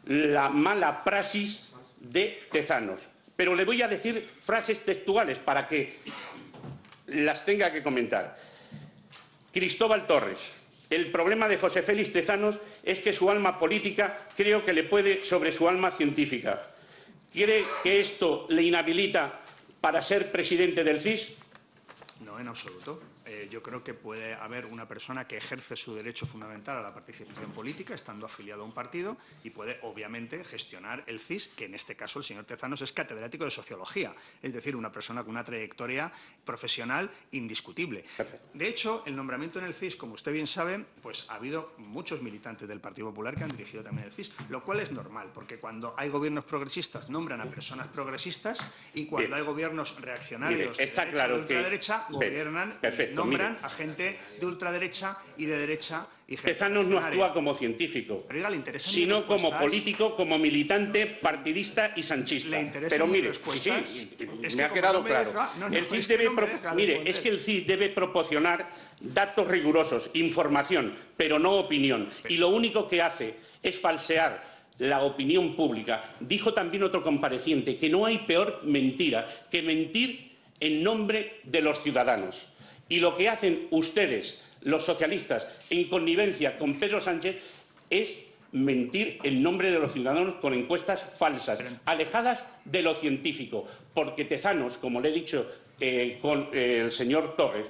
la mala praxis de Tezanos. Pero le voy a decir frases textuales para que las tenga que comentar. Cristóbal Torres: el problema de José Félix Tezanos es que su alma política creo que le puede sobre su alma científica. ¿Cree que esto le inhabilita para ser presidente del CIS? No, en absoluto. Yo creo que puede haber una persona que ejerce su derecho fundamental a la participación política estando afiliado a un partido y puede, obviamente, gestionar el CIS, que en este caso el señor Tezanos es catedrático de Sociología, es decir, una persona con una trayectoria profesional indiscutible. De hecho, el nombramiento en el CIS, como usted bien sabe, pues ha habido muchos militantes del Partido Popular que han dirigido también el CIS, lo cual es normal, porque cuando hay gobiernos progresistas nombran a personas progresistas y cuando hay gobiernos reaccionarios Mire, está de derecha claro de ultraderecha, que... gobiernan Perfecto, nombran mire. a gente de ultraderecha y de derecha y gente Tezanos no reaccionaria. actúa como científico, Pero, oiga, ¿le interesa sino mi como respuesta? político, como militante, partidista y sanchista. ¿Le interesa Pero mi mire, respuesta? sí, Es me que ha como quedado no me claro. deja- no, El es CIS que debe no me deja mire, responder. es que el CIS debe proporcionar datos rigurosos, información, pero no opinión. Y lo único que hace es falsear la opinión pública. Dijo también otro compareciente que no hay peor mentira que mentir en nombre de los ciudadanos. Y lo que hacen ustedes, los socialistas, en connivencia con Pedro Sánchez, es mentir en nombre de los ciudadanos con encuestas falsas, alejadas de lo científico. Porque Tezanos, como le he dicho con el señor Torres,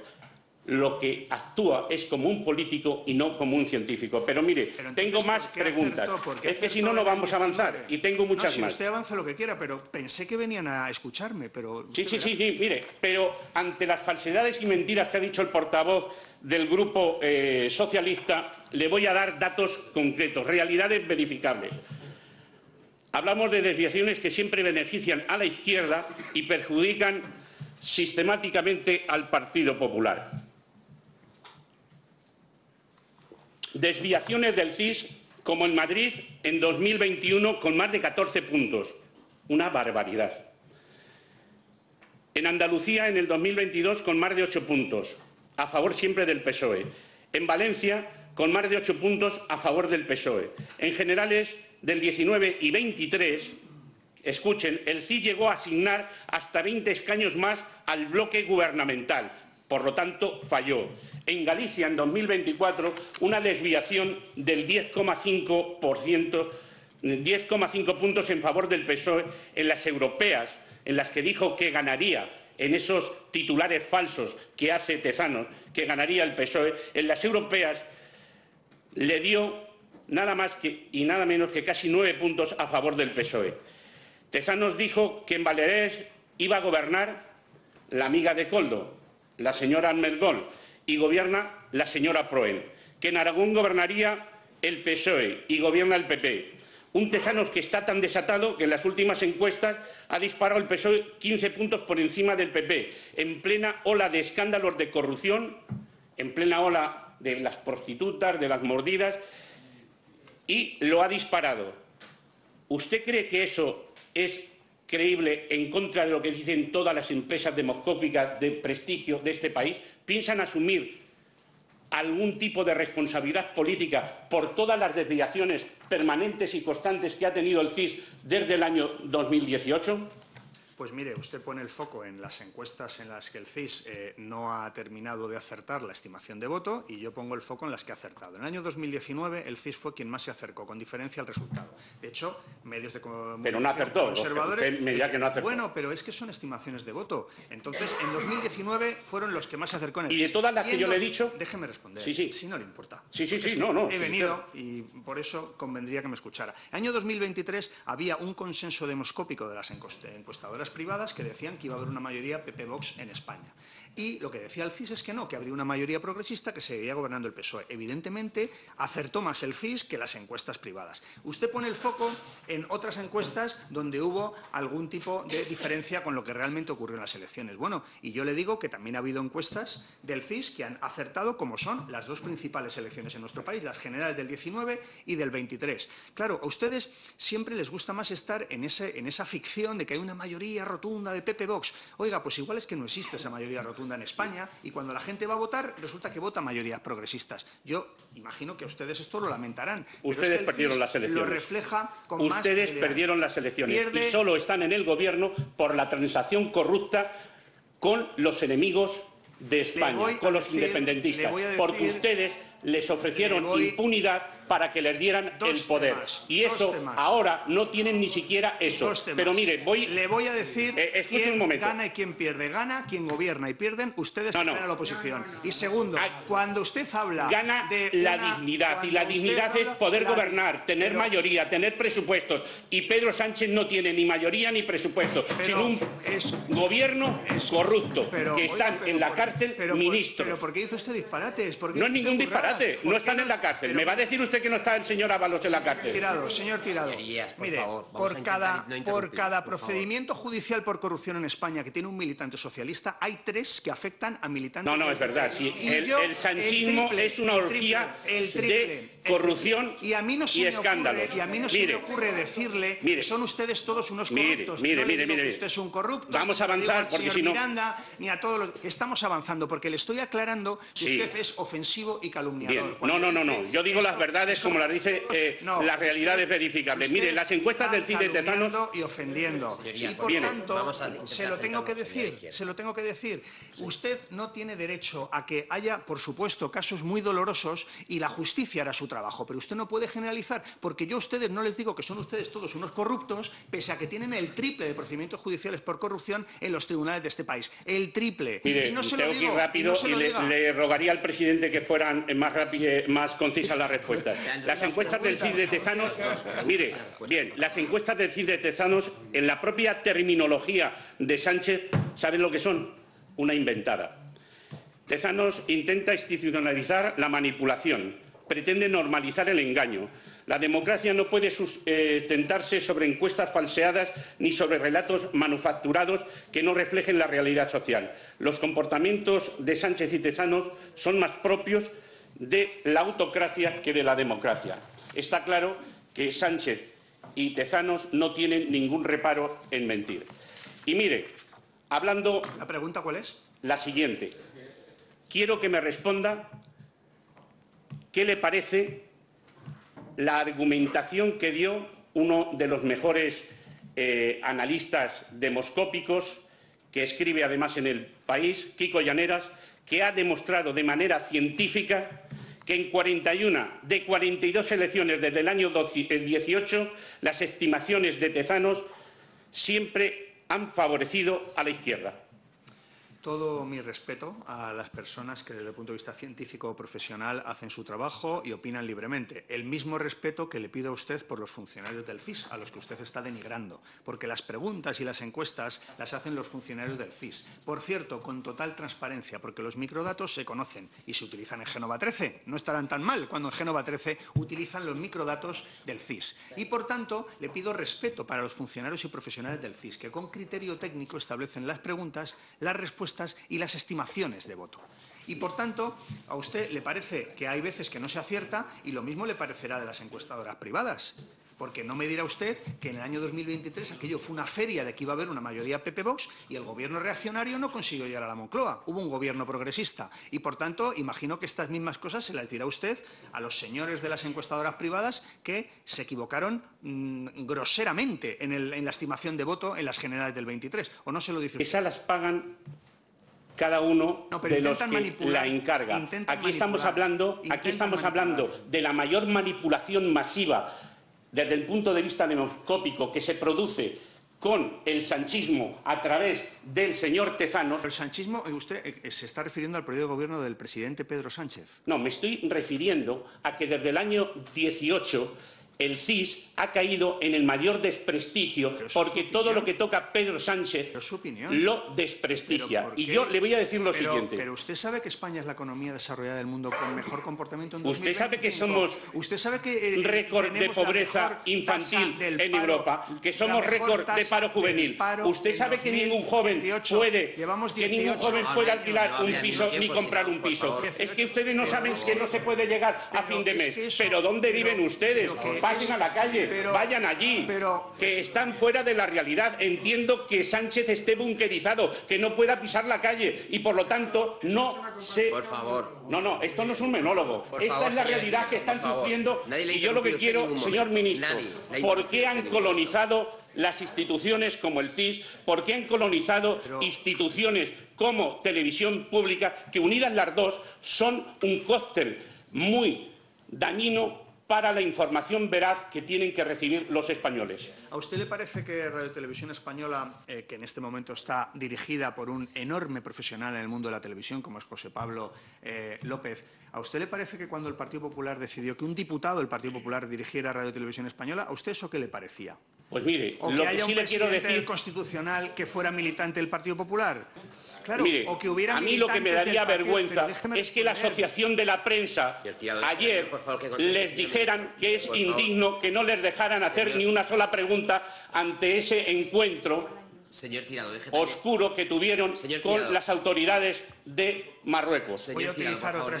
lo que actúa es como un político y no como un científico. Pero mire, Pero entonces, tengo más ¿por qué preguntas. acertó? ¿Por qué Es que si acertó no, no en el vamos a avanzar. 19? Y tengo muchas no, si más. usted avanza lo que quiera, pero pensé que venían a escucharme. Pero Sí, mire, pero ante las falsedades y mentiras que ha dicho el portavoz del Grupo Socialista, le voy a dar datos concretos, realidades verificables. Hablamos de desviaciones que siempre benefician a la izquierda y perjudican sistemáticamente al Partido Popular. Desviaciones del CIS, como en Madrid, en 2021, con más de 14 puntos. Una barbaridad. En Andalucía, en el 2022, con más de 8 puntos, a favor siempre del PSOE. En Valencia, con más de 8 puntos, a favor del PSOE. En generales del 19 y 23, escuchen, el CIS llegó a asignar hasta 20 escaños más al bloque gubernamental. Por lo tanto, falló. En Galicia, en 2024, una desviación del 10,5%, 10,5 puntos en favor del PSOE en las europeas, en las que dijo que ganaría, en esos titulares falsos que hace Tezanos, que ganaría el PSOE, en las europeas le dio nada más y nada menos que casi 9 puntos a favor del PSOE. Tezanos dijo que en Baleares iba a gobernar la amiga de Koldo, la señora Armengol, y gobierna la señora Proen, que en Aragón gobernaría el PSOE y gobierna el PP. Un Tezanos que está tan desatado que en las últimas encuestas ha disparado el PSOE 15 puntos por encima del PP, en plena ola de escándalos de corrupción, en plena ola de las prostitutas, de las mordidas, y lo ha disparado. ¿Usted cree que eso es creíble en contra de lo que dicen todas las empresas demoscópicas de prestigio de este país? ¿Piensan asumir algún tipo de responsabilidad política por todas las desviaciones permanentes y constantes que ha tenido el CIS desde el año 2018? Pues mire, usted pone el foco en las encuestas en las que el CIS no ha terminado de acertar la estimación de voto y yo pongo el foco en las que ha acertado. En el año 2019 el CIS fue quien más se acercó, con diferencia al resultado. De hecho, medios de comunicación pero no acertó, conservadores... usted me dirá que no acertó. Bueno, pero es que son estimaciones de voto. Entonces, en 2019 fueron los que más se acercó en el CIS. Y de todas las que yo le he dicho... Déjeme responder, sí. si no le importa. Sí, He venido y por eso convendría que me escuchara. En el año 2023 había un consenso demoscópico de las encuestadoras privadas que decían que iba a haber una mayoría PP-Vox en España. Y lo que decía el CIS es que no, que habría una mayoría progresista que seguiría gobernando el PSOE. Evidentemente, acertó más el CIS que las encuestas privadas. Usted pone el foco en otras encuestas donde hubo algún tipo de diferencia con lo que realmente ocurrió en las elecciones. Bueno, y yo le digo que también ha habido encuestas del CIS que han acertado, como son las dos principales elecciones en nuestro país, las generales del 19 y del 23. Claro, a ustedes siempre les gusta más estar en esa ficción de que hay una mayoría rotunda de PP-Vox. Oiga, pues igual es que no existe esa mayoría rotunda en España y cuando la gente va a votar resulta que vota mayorías progresistas. Yo imagino que ustedes esto lo lamentarán. Ustedes perdieron las elecciones. Lo refleja con ustedes más perdieron las elecciones y solo están en el gobierno por la transacción corrupta con los enemigos de España, con los independentistas, porque ustedes les ofrecieron impunidad para que les dieran el poder. Y eso ahora no tienen ni siquiera eso. Pero mire, le voy a decir quién gana y quién pierde. Gana quien gobierna y pierden ustedes que están en la oposición. Y segundo, cuando usted habla de la dignidad, y la dignidad es poder gobernar, tener mayoría, tener presupuestos. Y Pedro Sánchez no tiene ni mayoría ni presupuesto, sino un gobierno corrupto, que están en la cárcel ministros. ¿Pero por qué dice usted disparates? No es ningún disparate, no están en la cárcel. ¿Me va a decir usted que no está el señor Ábalos en la cárcel? Señor Tirado, mire, por cada procedimiento judicial por corrupción en España que tiene un militante socialista, hay 3 que afectan a militantes. No, es verdad. Sí. El sanchismo es una orgía de corrupción y escándalos. Y a mí no se me ocurre decirle que son ustedes todos unos corruptos. Mire, que usted es un corrupto. Vamos a avanzar, porque si no... Miranda, ni a todos los que estamos avanzando, porque le estoy aclarando que usted es ofensivo y calumniador. No. Yo digo las verdades como las dice la realidad es verificable. Mire, las encuestas del CIS de Tezanos... y ofendiendo. Y por tanto, se lo tengo que decir. Usted no tiene derecho a que haya, por supuesto, casos muy dolorosos y la justicia hará su trabajo. Pero usted no puede generalizar, porque yo a ustedes no les digo que son ustedes todos unos corruptos, pese a que tienen el triple de procedimientos judiciales por corrupción en los tribunales de este país. El triple. Mire, y no se tengo lo que ir rápido y le rogaría al presidente que fueran más concisas las respuestas. Las encuestas del CIS de Tezanos, mire, bien, las encuestas del CIS de Tezanos, en la propia terminología de Sánchez, ¿saben lo que son? Una inventada. Tezanos intenta institucionalizar la manipulación, pretende normalizar el engaño. La democracia no puede sustentarse sobre encuestas falseadas ni sobre relatos manufacturados que no reflejen la realidad social. Los comportamientos de Sánchez y Tezanos son más propios de la autocracia que de la democracia. Está claro que Sánchez y Tezanos no tienen ningún reparo en mentir. Y mire, hablando... ¿La pregunta cuál es? La siguiente. Quiero que me responda qué le parece la argumentación que dio uno de los mejores analistas demoscópicos, que escribe además en El País, Kiko Llaneras, que ha demostrado de manera científica que en 41 de 42 elecciones desde el año 18 las estimaciones de Tezanos siempre han favorecido a la izquierda. Todo mi respeto a las personas que desde el punto de vista científico o profesional hacen su trabajo y opinan libremente. El mismo respeto que le pido a usted por los funcionarios del CIS, a los que usted está denigrando, porque las preguntas y las encuestas las hacen los funcionarios del CIS. Por cierto, con total transparencia, porque los microdatos se conocen y se utilizan en Génova 13. No estarán tan mal cuando en Génova 13 utilizan los microdatos del CIS. Y, por tanto, le pido respeto para los funcionarios y profesionales del CIS, que con criterio técnico establecen las preguntas, las respuestas y las estimaciones de voto. Y, por tanto, a usted le parece que hay veces que no se acierta y lo mismo le parecerá de las encuestadoras privadas. porque no me dirá usted que en el año 2023 aquello fue una feria de que iba a haber una mayoría PP-Vox y el gobierno reaccionario no consiguió llegar a la Moncloa. Hubo un gobierno progresista y, por tanto, imagino que estas mismas cosas se las dirá usted a los señores de las encuestadoras privadas que se equivocaron groseramente en la estimación de voto en las generales del 23. ¿O no se lo dice usted? Esas las pagan cada uno de los que la encarga. Aquí estamos hablando de la mayor manipulación masiva desde el punto de vista demoscópico que se produce con el sanchismo a través del señor Tezanos. El sanchismo, usted se está refiriendo al periodo de gobierno del presidente Pedro Sánchez. No, me estoy refiriendo a que desde el año 18 el CIS ha caído en el mayor desprestigio porque todo lo que toca Pedro Sánchez lo desprestigia. Y yo le voy a decir lo siguiente. Pero usted sabe que España es la economía desarrollada del mundo con mejor comportamiento en 2025. Usted sabe que somos récord de pobreza infantil en Europa, que somos récord de paro juvenil. Usted sabe que ningún joven puede alquilar un piso ni comprar un piso. Es que ustedes no saben que no se puede llegar a fin de mes. Pero ¿dónde viven ustedes? Pasen a la calle, vayan allí, que están fuera de la realidad. Entiendo que Sánchez esté bunkerizado, que no pueda pisar la calle y, por lo tanto, no se... Por favor. No, esto no es un monólogo. Esta es la realidad que están sufriendo. Y yo lo que quiero, señor ministro, ¿por qué han colonizado las instituciones como el CIS? ¿Por qué han colonizado instituciones como Televisión Pública, que unidas las dos son un cóctel muy dañino para la información veraz que tienen que recibir los españoles? ¿A usted le parece que Radio Televisión Española, que en este momento está dirigida por un enorme profesional en el mundo de la televisión, como es José Pablo López, ¿a usted le parece que cuando el Partido Popular decidió que un diputado del Partido Popular dirigiera Radio Televisión Española, ¿a usted eso qué le parecía? Pues mire, ¿O lo que haya que sí un le quiero presidente decir... del Constitucional que fuera militante del Partido Popular? Claro, mire, o que hubiera a mí lo que me daría vergüenza es que la Asociación de la Prensa ayer les dijeran que es indigno que no les dejaran hacer ni una sola pregunta ante ese encuentro oscuro que tuvieron con las autoridades de Marruecos. Voy a utilizar otra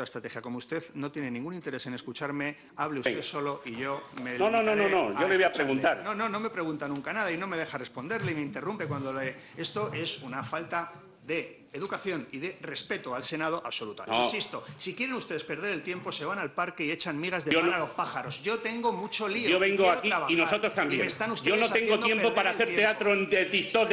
estrategia. Como usted no tiene ningún interés en escucharme, hable usted solo y yo me... No, yo le voy a preguntar. No me pregunta nunca nada y no me deja responderle y me interrumpe cuando le... Esto es una falta de educación y de respeto al Senado absoluta. No. Insisto, si quieren ustedes perder el tiempo, se van al parque y echan migas de pan a los pájaros. Yo tengo mucho lío. Yo vengo aquí y nosotros también. Yo no tengo tiempo para hacer teatro de TikTok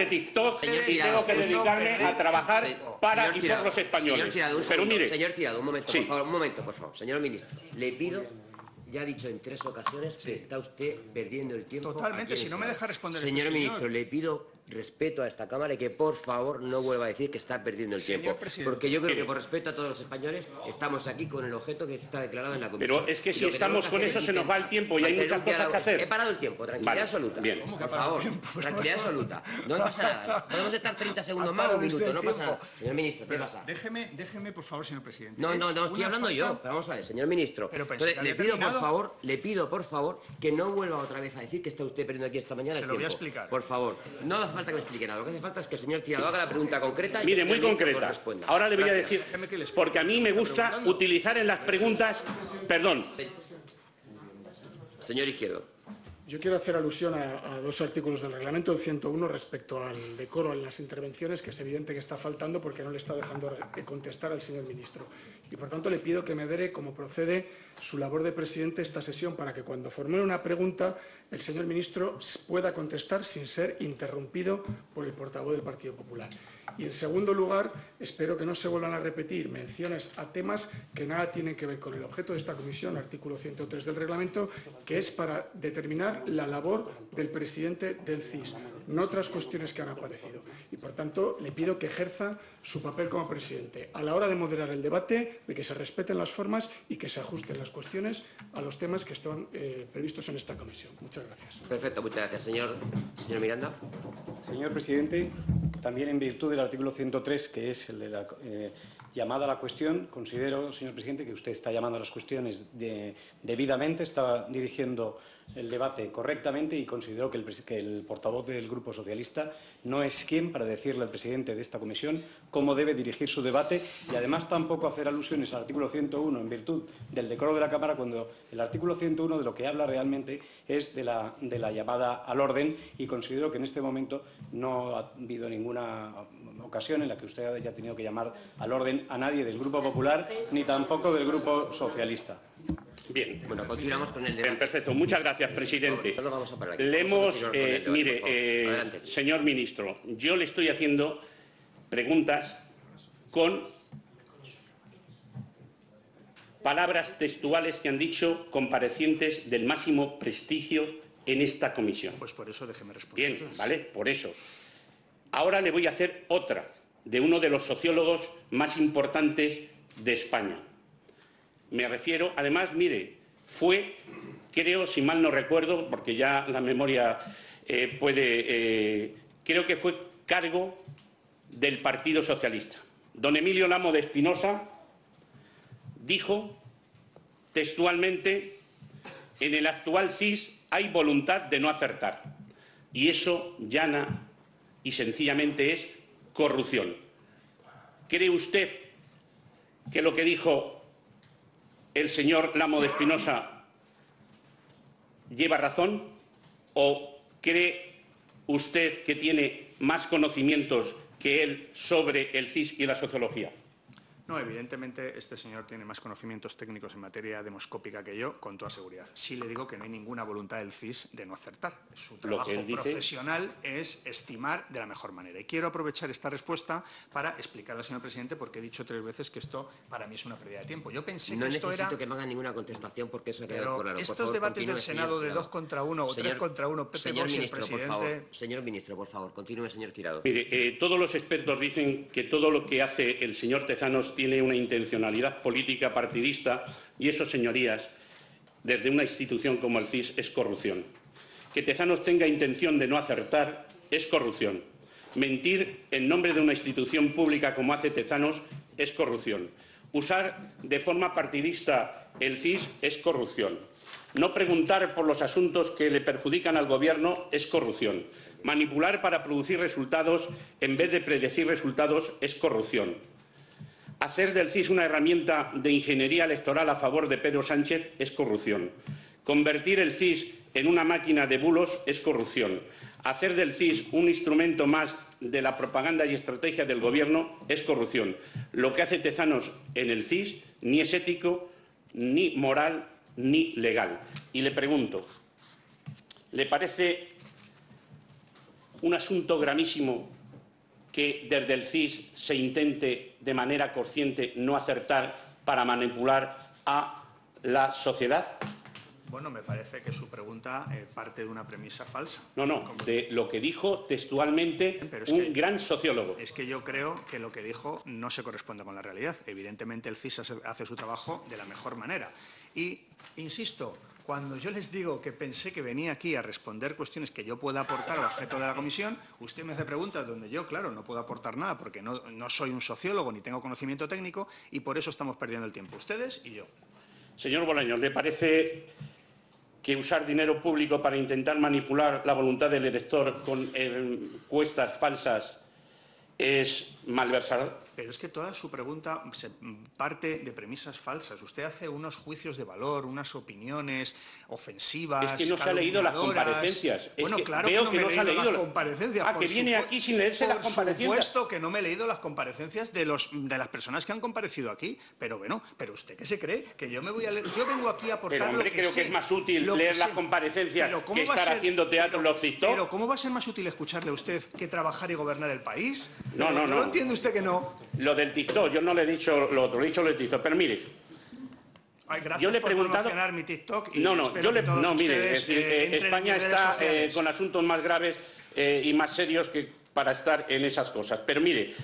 y tengo que dedicarme a trabajar para y por los españoles. Pero mire... Señor Tirado, un momento, por favor. Señor ministro, le pido... Ya ha dicho en 3 ocasiones que está usted perdiendo el tiempo. Totalmente, si no me deja responder. Señor ministro, le pido respeto a esta Cámara y que por favor no vuelva a decir que está perdiendo el tiempo. Porque yo creo que por respeto a todos los españos estamos aquí con el objeto que está declarado en la Comisión. Pero es que si estamos con eso se nos va el tiempo y hay muchas cosas que hacer. He parado el tiempo, tranquilidad absoluta. Bien. Por favor, tranquilidad absoluta. No pasa nada. Podemos estar 30 segundos más o un minuto, no pasa nada. Señor ministro, ¿qué pasa? Déjeme, por favor, señor presidente. No, estoy hablando yo. Pero vamos a ver, señor ministro. Entonces, le pido, por favor, que no vuelva otra vez a decir que está usted perdiendo aquí esta mañana el tiempo. Se lo voy a explicar. Por favor, no hace falta que me explique nada. Lo que hace falta es que el señor Tirado haga la pregunta concreta y mire, muy concreta. Ahora le voy a decir, porque a mí me gusta utilizar en las preguntas... Perdón. Señor Izquierdo. Yo quiero hacer alusión a 2 artículos del reglamento, el 101 respecto al decoro en las intervenciones, que es evidente que está faltando porque no le está dejando contestar al señor ministro. Y, por tanto, le pido que me dé, como procede, su labor de presidente esta sesión para que cuando formule una pregunta el señor ministro pueda contestar sin ser interrumpido por el portavoz del Partido Popular. Y, en segundo lugar, espero que no se vuelvan a repetir menciones a temas que nada tienen que ver con el objeto de esta comisión, artículo 103 del reglamento, que es para determinar la labor del presidente del CIS, no otras cuestiones que han aparecido. Y, por tanto, le pido que ejerza su papel como presidente a la hora de moderar el debate, de que se respeten las formas y que se ajusten las cuestiones a los temas que están previstos en esta comisión. Muchas gracias. Perfecto, muchas gracias. Señor Miranda. Señor presidente, también en virtud del artículo 103, que es el llamada la cuestión. Considero, señor presidente, que usted está llamando a las cuestiones debidamente, está dirigiendo el debate correctamente y considero que el portavoz del Grupo Socialista no es quien para decirle al presidente de esta comisión cómo debe dirigir su debate y además tampoco hacer alusiones al artículo 101 en virtud del decoro de la Cámara, cuando el artículo 101 de lo que habla realmente es de la llamada al orden, y considero que en este momento no ha habido ninguna ocasión en la que usted haya tenido que llamar al orden a nadie del Grupo Popular ni tampoco del Grupo Socialista. Bien. Bueno, continuamos con el debate. Perfecto. Muchas gracias, presidente. No lo vamos a parar aquí. Le hemos, Vamos a continuar con el debate, por favor. Adelante. Señor ministro, yo le estoy haciendo preguntas con palabras textuales que han dicho comparecientes del máximo prestigio en esta comisión. Pues por eso déjeme responder. Bien, vale, por eso. Ahora le voy a hacer otra de uno de los sociólogos más importantes de España. Me refiero, además, mire, fue, creo, si mal no recuerdo, porque ya la memoria creo que fue cargo del Partido Socialista. Don Emilio Lamo de Espinosa dijo textualmente: en el actual CIS hay voluntad de no acertar. Y eso, llana y sencillamente, es corrupción. ¿Cree usted que lo que dijo el señor Lamo de Espinosa lleva razón, o cree usted que tiene más conocimientos que él sobre el CIS y la sociología? No, evidentemente este señor tiene más conocimientos técnicos en materia demoscópica que yo, con toda seguridad. Sí le digo que no hay ninguna voluntad del CIS de no acertar. Su trabajo profesional es estimar de la mejor manera. Y quiero aprovechar esta respuesta para explicarle al señor presidente por qué he dicho 3 veces que esto para mí es una pérdida de tiempo. Yo pensé que esto era... No necesito que me hagan ninguna contestación porque eso ha quedado claro. Estos debates del Senado de 2 contra 1 o 3 contra 1, señor ministro, por favor. Señor ministro, por favor, continúe, señor Tirado. Mire, todos los expertos dicen que todo lo que hace el señor Tezanos tiene una intencionalidad política partidista, y eso, señorías, desde una institución como el CIS es corrupción. Que Tezanos tenga intención de no acertar es corrupción. Mentir en nombre de una institución pública como hace Tezanos es corrupción. Usar de forma partidista el CIS es corrupción. No preguntar por los asuntos que le perjudican al Gobierno es corrupción. Manipular para producir resultados en vez de predecir resultados es corrupción. Hacer del CIS una herramienta de ingeniería electoral a favor de Pedro Sánchez es corrupción. Convertir el CIS en una máquina de bulos es corrupción. Hacer del CIS un instrumento más de la propaganda y estrategia del Gobierno es corrupción. Lo que hace Tezanos en el CIS ni es ético, ni moral, ni legal. Y le pregunto, ¿le parece un asunto gravísimo que desde el CIS se intente de manera consciente no acertar para manipular a la sociedad? Bueno, me parece que su pregunta parte de una premisa falsa. No, de lo que dijo textualmente un gran sociólogo. Es que yo creo que lo que dijo no se corresponde con la realidad. Evidentemente el CIS hace su trabajo de la mejor manera. Y, insisto, cuando yo les digo que pensé que venía aquí a responder cuestiones que yo pueda aportar al objeto de la comisión, usted me hace preguntas donde yo, claro, no puedo aportar nada porque no soy un sociólogo ni tengo conocimiento técnico, y por eso estamos perdiendo el tiempo, ustedes y yo. Señor Bolaños, ¿le parece que usar dinero público para intentar manipular la voluntad del elector con encuestas falsas es malversado? Pero es que toda su pregunta parte de premisas falsas. Usted hace unos juicios de valor, unas opiniones ofensivas. Es que no se ha leído las comparecencias. Bueno, es que claro veo que no me he leído las las comparecencias. Ah, que viene aquí sin leerse las comparecencias. Por supuesto que no me he leído las comparecencias de las personas que han comparecido aquí. Pero bueno, ¿pero usted qué se cree? Que yo me voy a leer. Yo vengo aquí a aportar pero, hombre, lo que creo que es más útil leer las comparecencias que estar haciendo teatro en los TikTok. Pero ¿cómo va a ser más útil escucharle a usted que trabajar y gobernar el país? No. ¿No entiende usted que no? Lo del TikTok, yo no le he dicho lo otro, le he dicho lo del TikTok. Pero mire, gracias yo le he por preguntado... promocionar mi TikTok. Y mire, España está con asuntos más graves y más serios que para estar en esas cosas. Pero mire,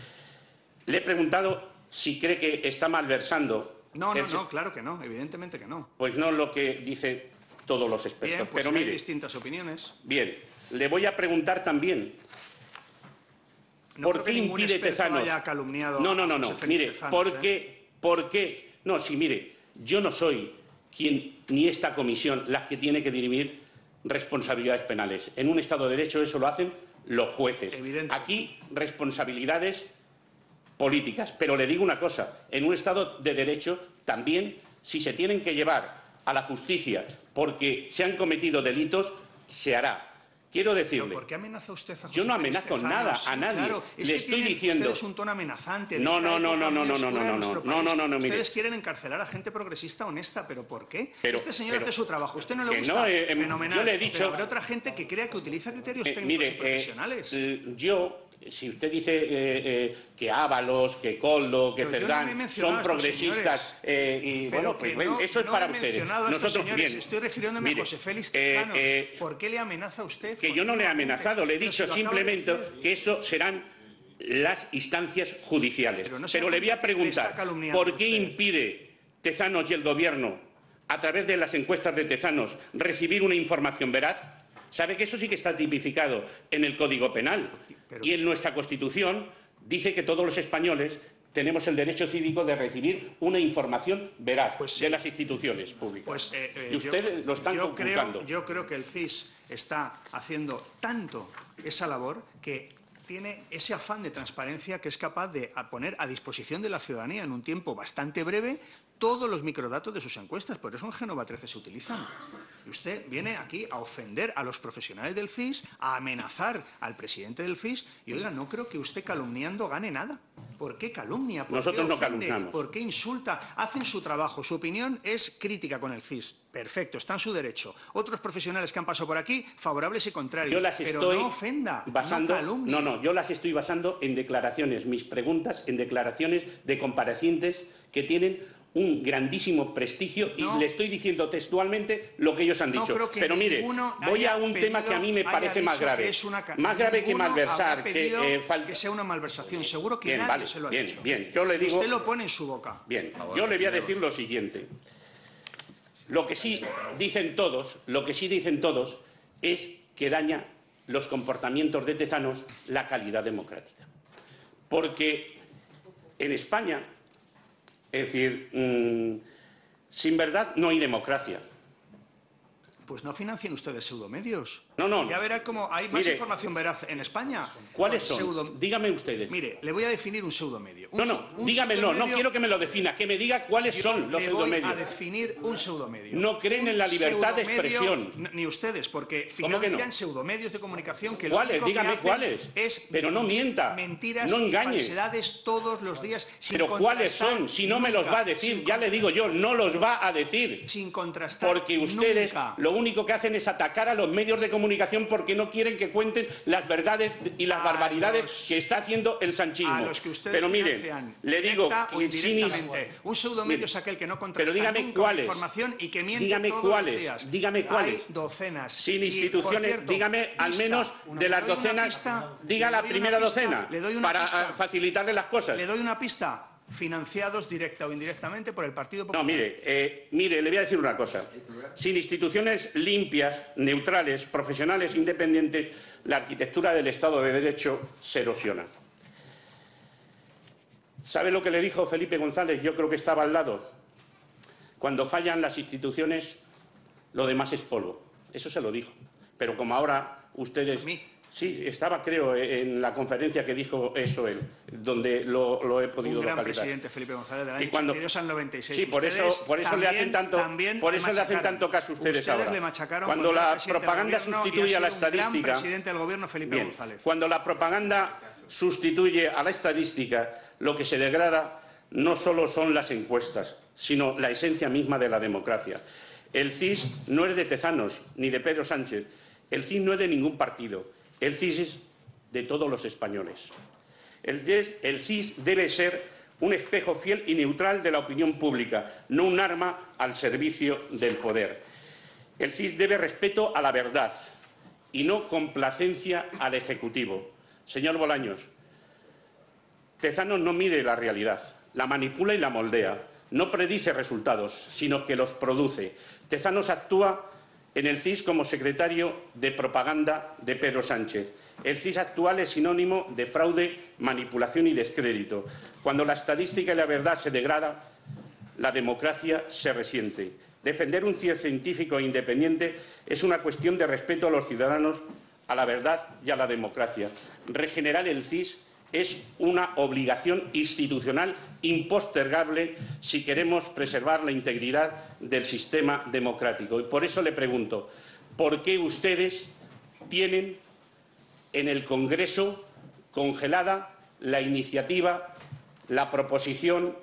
le he preguntado si cree que está malversando. No, claro que no, evidentemente que no. Pues no lo que dice todos los expertos. Bien, pues pero hay mire, distintas opiniones. Bien, le voy a preguntar también No ¿Por creo qué que ningún impide experto Tezanos? haya calumniado No, a José Félix mire, Tezanos, ¿por qué? No, sí, mire, yo no soy quien, ni esta comisión, las que tiene que dirimir responsabilidades penales. En un Estado de Derecho eso lo hacen los jueces. Evidente. Aquí, responsabilidades políticas. Pero le digo una cosa, en un Estado de Derecho también, si se tienen que llevar a la justicia porque se han cometido delitos, se hará. Quiero decirle... ¿Por qué amenaza usted a José Yo no Félix amenazo Tezanos? nada Sí, a nadie. claro. Es Le que estoy tienen diciendo... ustedes un tono amenazante. No, mire. Ustedes quieren encarcelar a gente progresista honesta, ¿pero por qué? Pero- este señor pero- hace su trabajo. ¿Usted no le que gusta? no, Fenomenal. yo le he dicho- Pero habrá otra gente que crea que utiliza criterios técnicos y profesionales. Yo, si usted dice que Ábalos, que Coldo, que Pero yo no Cerdán me he mencionado son a estos progresistas, y Pero bueno, que pues no- eso es no para he ustedes. mencionado a estos señores. bien, Estoy refiriéndome mire, a José Félix Tezanos. ¿Por qué le amenaza usted? que yo no le he amenazado, le he Pero si dicho lo acaba de simplemente decir. que eso serán las instancias judiciales. Pero no Pero le voy a le preguntar, está calumniando ¿por qué usted? impide Tezanos y el Gobierno, a través de las encuestas de Tezanos, recibir una información veraz? Sabe que eso sí que está tipificado en el Código Penal y en nuestra Constitución dice que todos los españoles tenemos el derecho cívico de recibir una información veraz Pues sí. de las instituciones públicas. Pues, y ustedes lo están conculcando. Yo creo que el CIS está haciendo tanto esa labor que tiene ese afán de transparencia que es capaz de poner a disposición de la ciudadanía en un tiempo bastante breve todos los microdatos de sus encuestas. Por eso en Génova 13 se utilizan. Y usted viene aquí a ofender a los profesionales del CIS, a amenazar al presidente del CIS. Y oiga, no creo que usted calumniando gane nada. ¿Por qué calumnia? ¿Por Nosotros qué no ofende? calumniamos. ¿Por qué insulta? Hacen su trabajo. Su opinión es crítica con el CIS. Perfecto, está en su derecho. Otros profesionales que han pasado por aquí, favorables y contrarios. Yo las Pero estoy no ofenda, basando, no calumnie. yo las estoy basando en declaraciones, mis preguntas en declaraciones de comparecientes que tienen un grandísimo prestigio No. y le estoy diciendo textualmente lo que ellos han No dicho. creo que Pero mire, ninguno voy a haya un tema que a mí me pedido, parece haya más dicho grave. que es una Más grave que ninguno malversar, habrá pedido que que sea una malversación. Seguro que Bien, nadie vale, se lo ha bien, dicho. bien. Yo le digo... Usted lo pone en su boca. Bien, yo le voy a decir lo siguiente. Lo que sí dicen todos es que daña los comportamientos de Tezanos la calidad democrática. Porque en España, es decir, sin verdad no hay democracia. Pues no financien ustedes pseudomedios. No. Ya verá cómo hay más Mire, información veraz en España. ¿Cuáles Con son? Dígame ustedes. Mire, le voy a definir un pseudomedio. Dígamelo, no quiero que me lo defina, que me diga cuáles son los Le voy pseudomedios. a definir un pseudomedio. No creen en la libertad de Pseudomedio, expresión. Ni ustedes, porque ¿Cómo que no? financian pseudomedios de comunicación que ¿Cuáles? lo único Dígame que hacen cuáles. es Pero no difundir mienta, mentiras no y engañe. falsedades todos los días. Sin Pero ¿cuáles contrastar son? Si no me los va a decir, ya le digo yo, no los va a decir. Sin contrastar. Porque ustedes nunca. lo único que hacen es atacar a los medios de comunicación porque no quieren que cuenten las verdades y las barbaridades que está haciendo el sanchismo. A los que ustedes pero mire, financian, le digo directa o que sin indirectamente. Un pseudomedio Mire, es aquel que no pero contrasta dígame nunca cuáles. información y que miente Dígame todos cuáles, los días. dígame cuáles. Hay docenas. Sin Y, instituciones, por cierto, dígame al pista. menos de las Le doy una docenas, pista, diga le la doy primera una pista, docena le doy una para pista. facilitarle las cosas. Le doy una pista. Financiados directa o indirectamente por el Partido Popular. No, mire, le voy a decir una cosa. Sin instituciones limpias, neutrales, profesionales, independientes, la arquitectura del Estado de Derecho se erosiona. ¿Sabe lo que le dijo Felipe González? Yo creo que estaba al lado. Cuando fallan las instituciones, lo demás es polvo. Eso se lo dijo. Pero como ahora ustedes... ¿A mí? Sí, estaba, creo, en la conferencia que dijo eso él, donde lo he podido Un gran localizar. presidente, Felipe González, del Y año cuando- 82 al 96. Sí, por eso le hacen tanto caso ustedes Ustedes ahora. le machacaron Cuando era la presidente del propaganda gobierno sustituye y ha a la sido un gran estadística... presidente del gobierno, Felipe Bien, González. cuando la propaganda sustituye a la estadística, lo que se degrada no solo son las encuestas, sino la esencia misma de la democracia. El CIS no es de Tezanos ni de Pedro Sánchez. El CIS no es de ningún partido. El CIS es de todos los españoles. El CIS debe ser un espejo fiel y neutral de la opinión pública, no un arma al servicio del poder. El CIS debe respeto a la verdad y no complacencia al Ejecutivo. Señor Bolaños, Tezanos no mide la realidad, la manipula y la moldea. No predice resultados, sino que los produce. Tezanos actúa en el CIS como secretario de propaganda de Pedro Sánchez. El CIS actual es sinónimo de fraude, manipulación y descrédito. Cuando la estadística y la verdad se degrada, la democracia se resiente. Defender un CIS científico e independiente es una cuestión de respeto a los ciudadanos, a la verdad y a la democracia. Regenerar el CIS es una obligación institucional impostergable si queremos preservar la integridad del sistema democrático. Y por eso le pregunto, ¿por qué ustedes tienen en el Congreso congelada la iniciativa, la proposición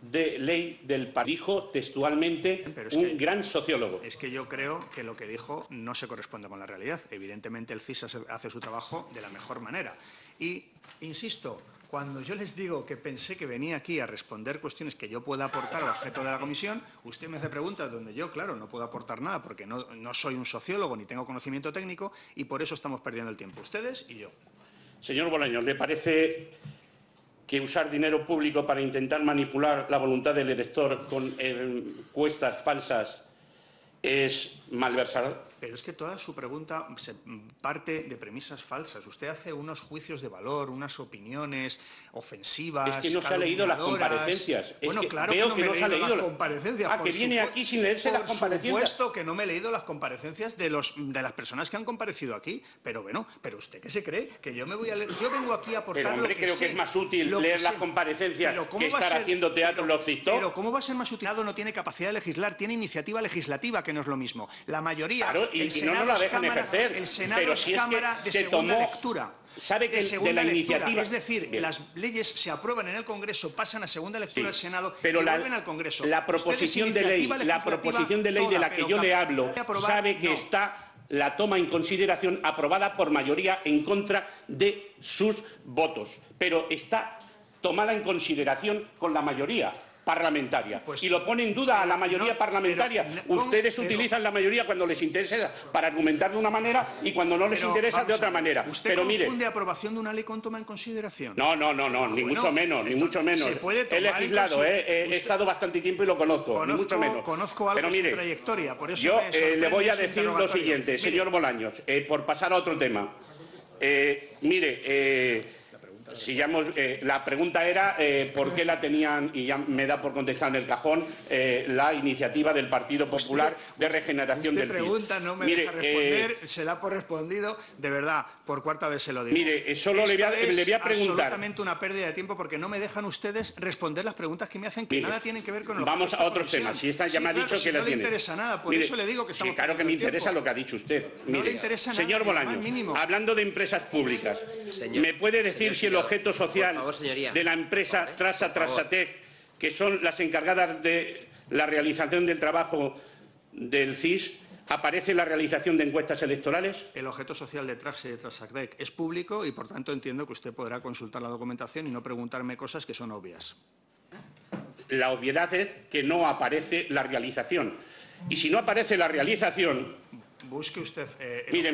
de ley del partido? Dijo textualmente un gran sociólogo. Es que yo creo que lo que dijo no se corresponde con la realidad. Evidentemente el CIS hace su trabajo de la mejor manera. Y, insisto, cuando yo les digo que pensé que venía aquí a responder cuestiones que yo pueda aportar al objeto de la comisión, usted me hace preguntas donde yo, claro, no puedo aportar nada porque no soy un sociólogo ni tengo conocimiento técnico y por eso estamos perdiendo el tiempo, ustedes y yo. Señor Bolaños, ¿le parece que usar dinero público para intentar manipular la voluntad del elector con encuestas falsas es malversado? Pero es que toda su pregunta se parte de premisas falsas. Usted hace unos juicios de valor, unas opiniones ofensivas. Es que no se ha leído las comparecencias. Bueno, es que claro veo que no me he leído las las comparecencias. Ah, que viene aquí sin leerse las comparecencias. Por supuesto que no me he leído las comparecencias de las personas que han comparecido aquí. Pero bueno, ¿pero usted qué se cree? Que yo me voy a leer. Yo vengo aquí a aportar pero, hombre, lo que creo sé, que es más útil lo que leer las sé. comparecencias Pero ¿cómo que va a estar ser? haciendo teatro en los TikTok. Pero ¿cómo va a ser más útil? No tiene capacidad de legislar, tiene iniciativa legislativa, que no es lo mismo. La mayoría, Claro, y no nos la dejan ejercer. El Senado pero es si es cámara que de se segunda tomó, lectura. sabe que de la lectura. iniciativa, Es decir, bien, las leyes se aprueban en el Congreso, pasan a segunda lectura del sí, Senado pero y vuelven al Congreso. La proposición de ley, de la que yo le hablo, sabe que está la toma en consideración aprobada por mayoría en contra de sus votos, pero está tomada en consideración con la mayoría parlamentaria. Y lo pone en duda a la mayoría parlamentaria. Ustedes utilizan la mayoría cuando les interesa para argumentar de una manera y cuando no les interesa de otra manera. ¿Usted pero mire, confunde aprobación de una ley con toma en consideración? No, ni mucho menos, ni mucho menos. He legislado, he estado bastante tiempo y lo conozco, ni mucho menos. Conozco algo pero de mire, su trayectoria, por eso yo me sorprende le voy a ese decir lo interrogatorio. siguiente, señor Bolaños, por pasar a otro tema. Si ya la pregunta era por qué la tenían, y ya me da por contestar en el cajón, la iniciativa del Partido Popular de regeneración del CIS. Usted pregunta, no me deja responder, se la ha por respondido, de verdad, por cuarta vez se lo digo. Mire, solo le voy a preguntar. Es absolutamente una pérdida de tiempo porque no me dejan ustedes responder las preguntas que me hacen que nada tienen que ver con el Vamos objeto de a esta otros comisión. temas. Si esta ya me ha dicho que la no tiene. No le interesa nada, por eso le digo que estamos sí, claro que me interesa lo que ha dicho usted. Mire, no le interesa nada, señor Bolaños, hablando de empresas públicas, ¿me puede decir si el objeto social de la empresa Trasatec, que son las encargadas de la realización del trabajo del CIS, aparece la realización de encuestas electorales? El objeto social de Trasatec es público y, por tanto, entiendo que usted podrá consultar la documentación y no preguntarme cosas que son obvias. La obviedad es que no aparece la realización. Y si no aparece la realización... Busque usted mire.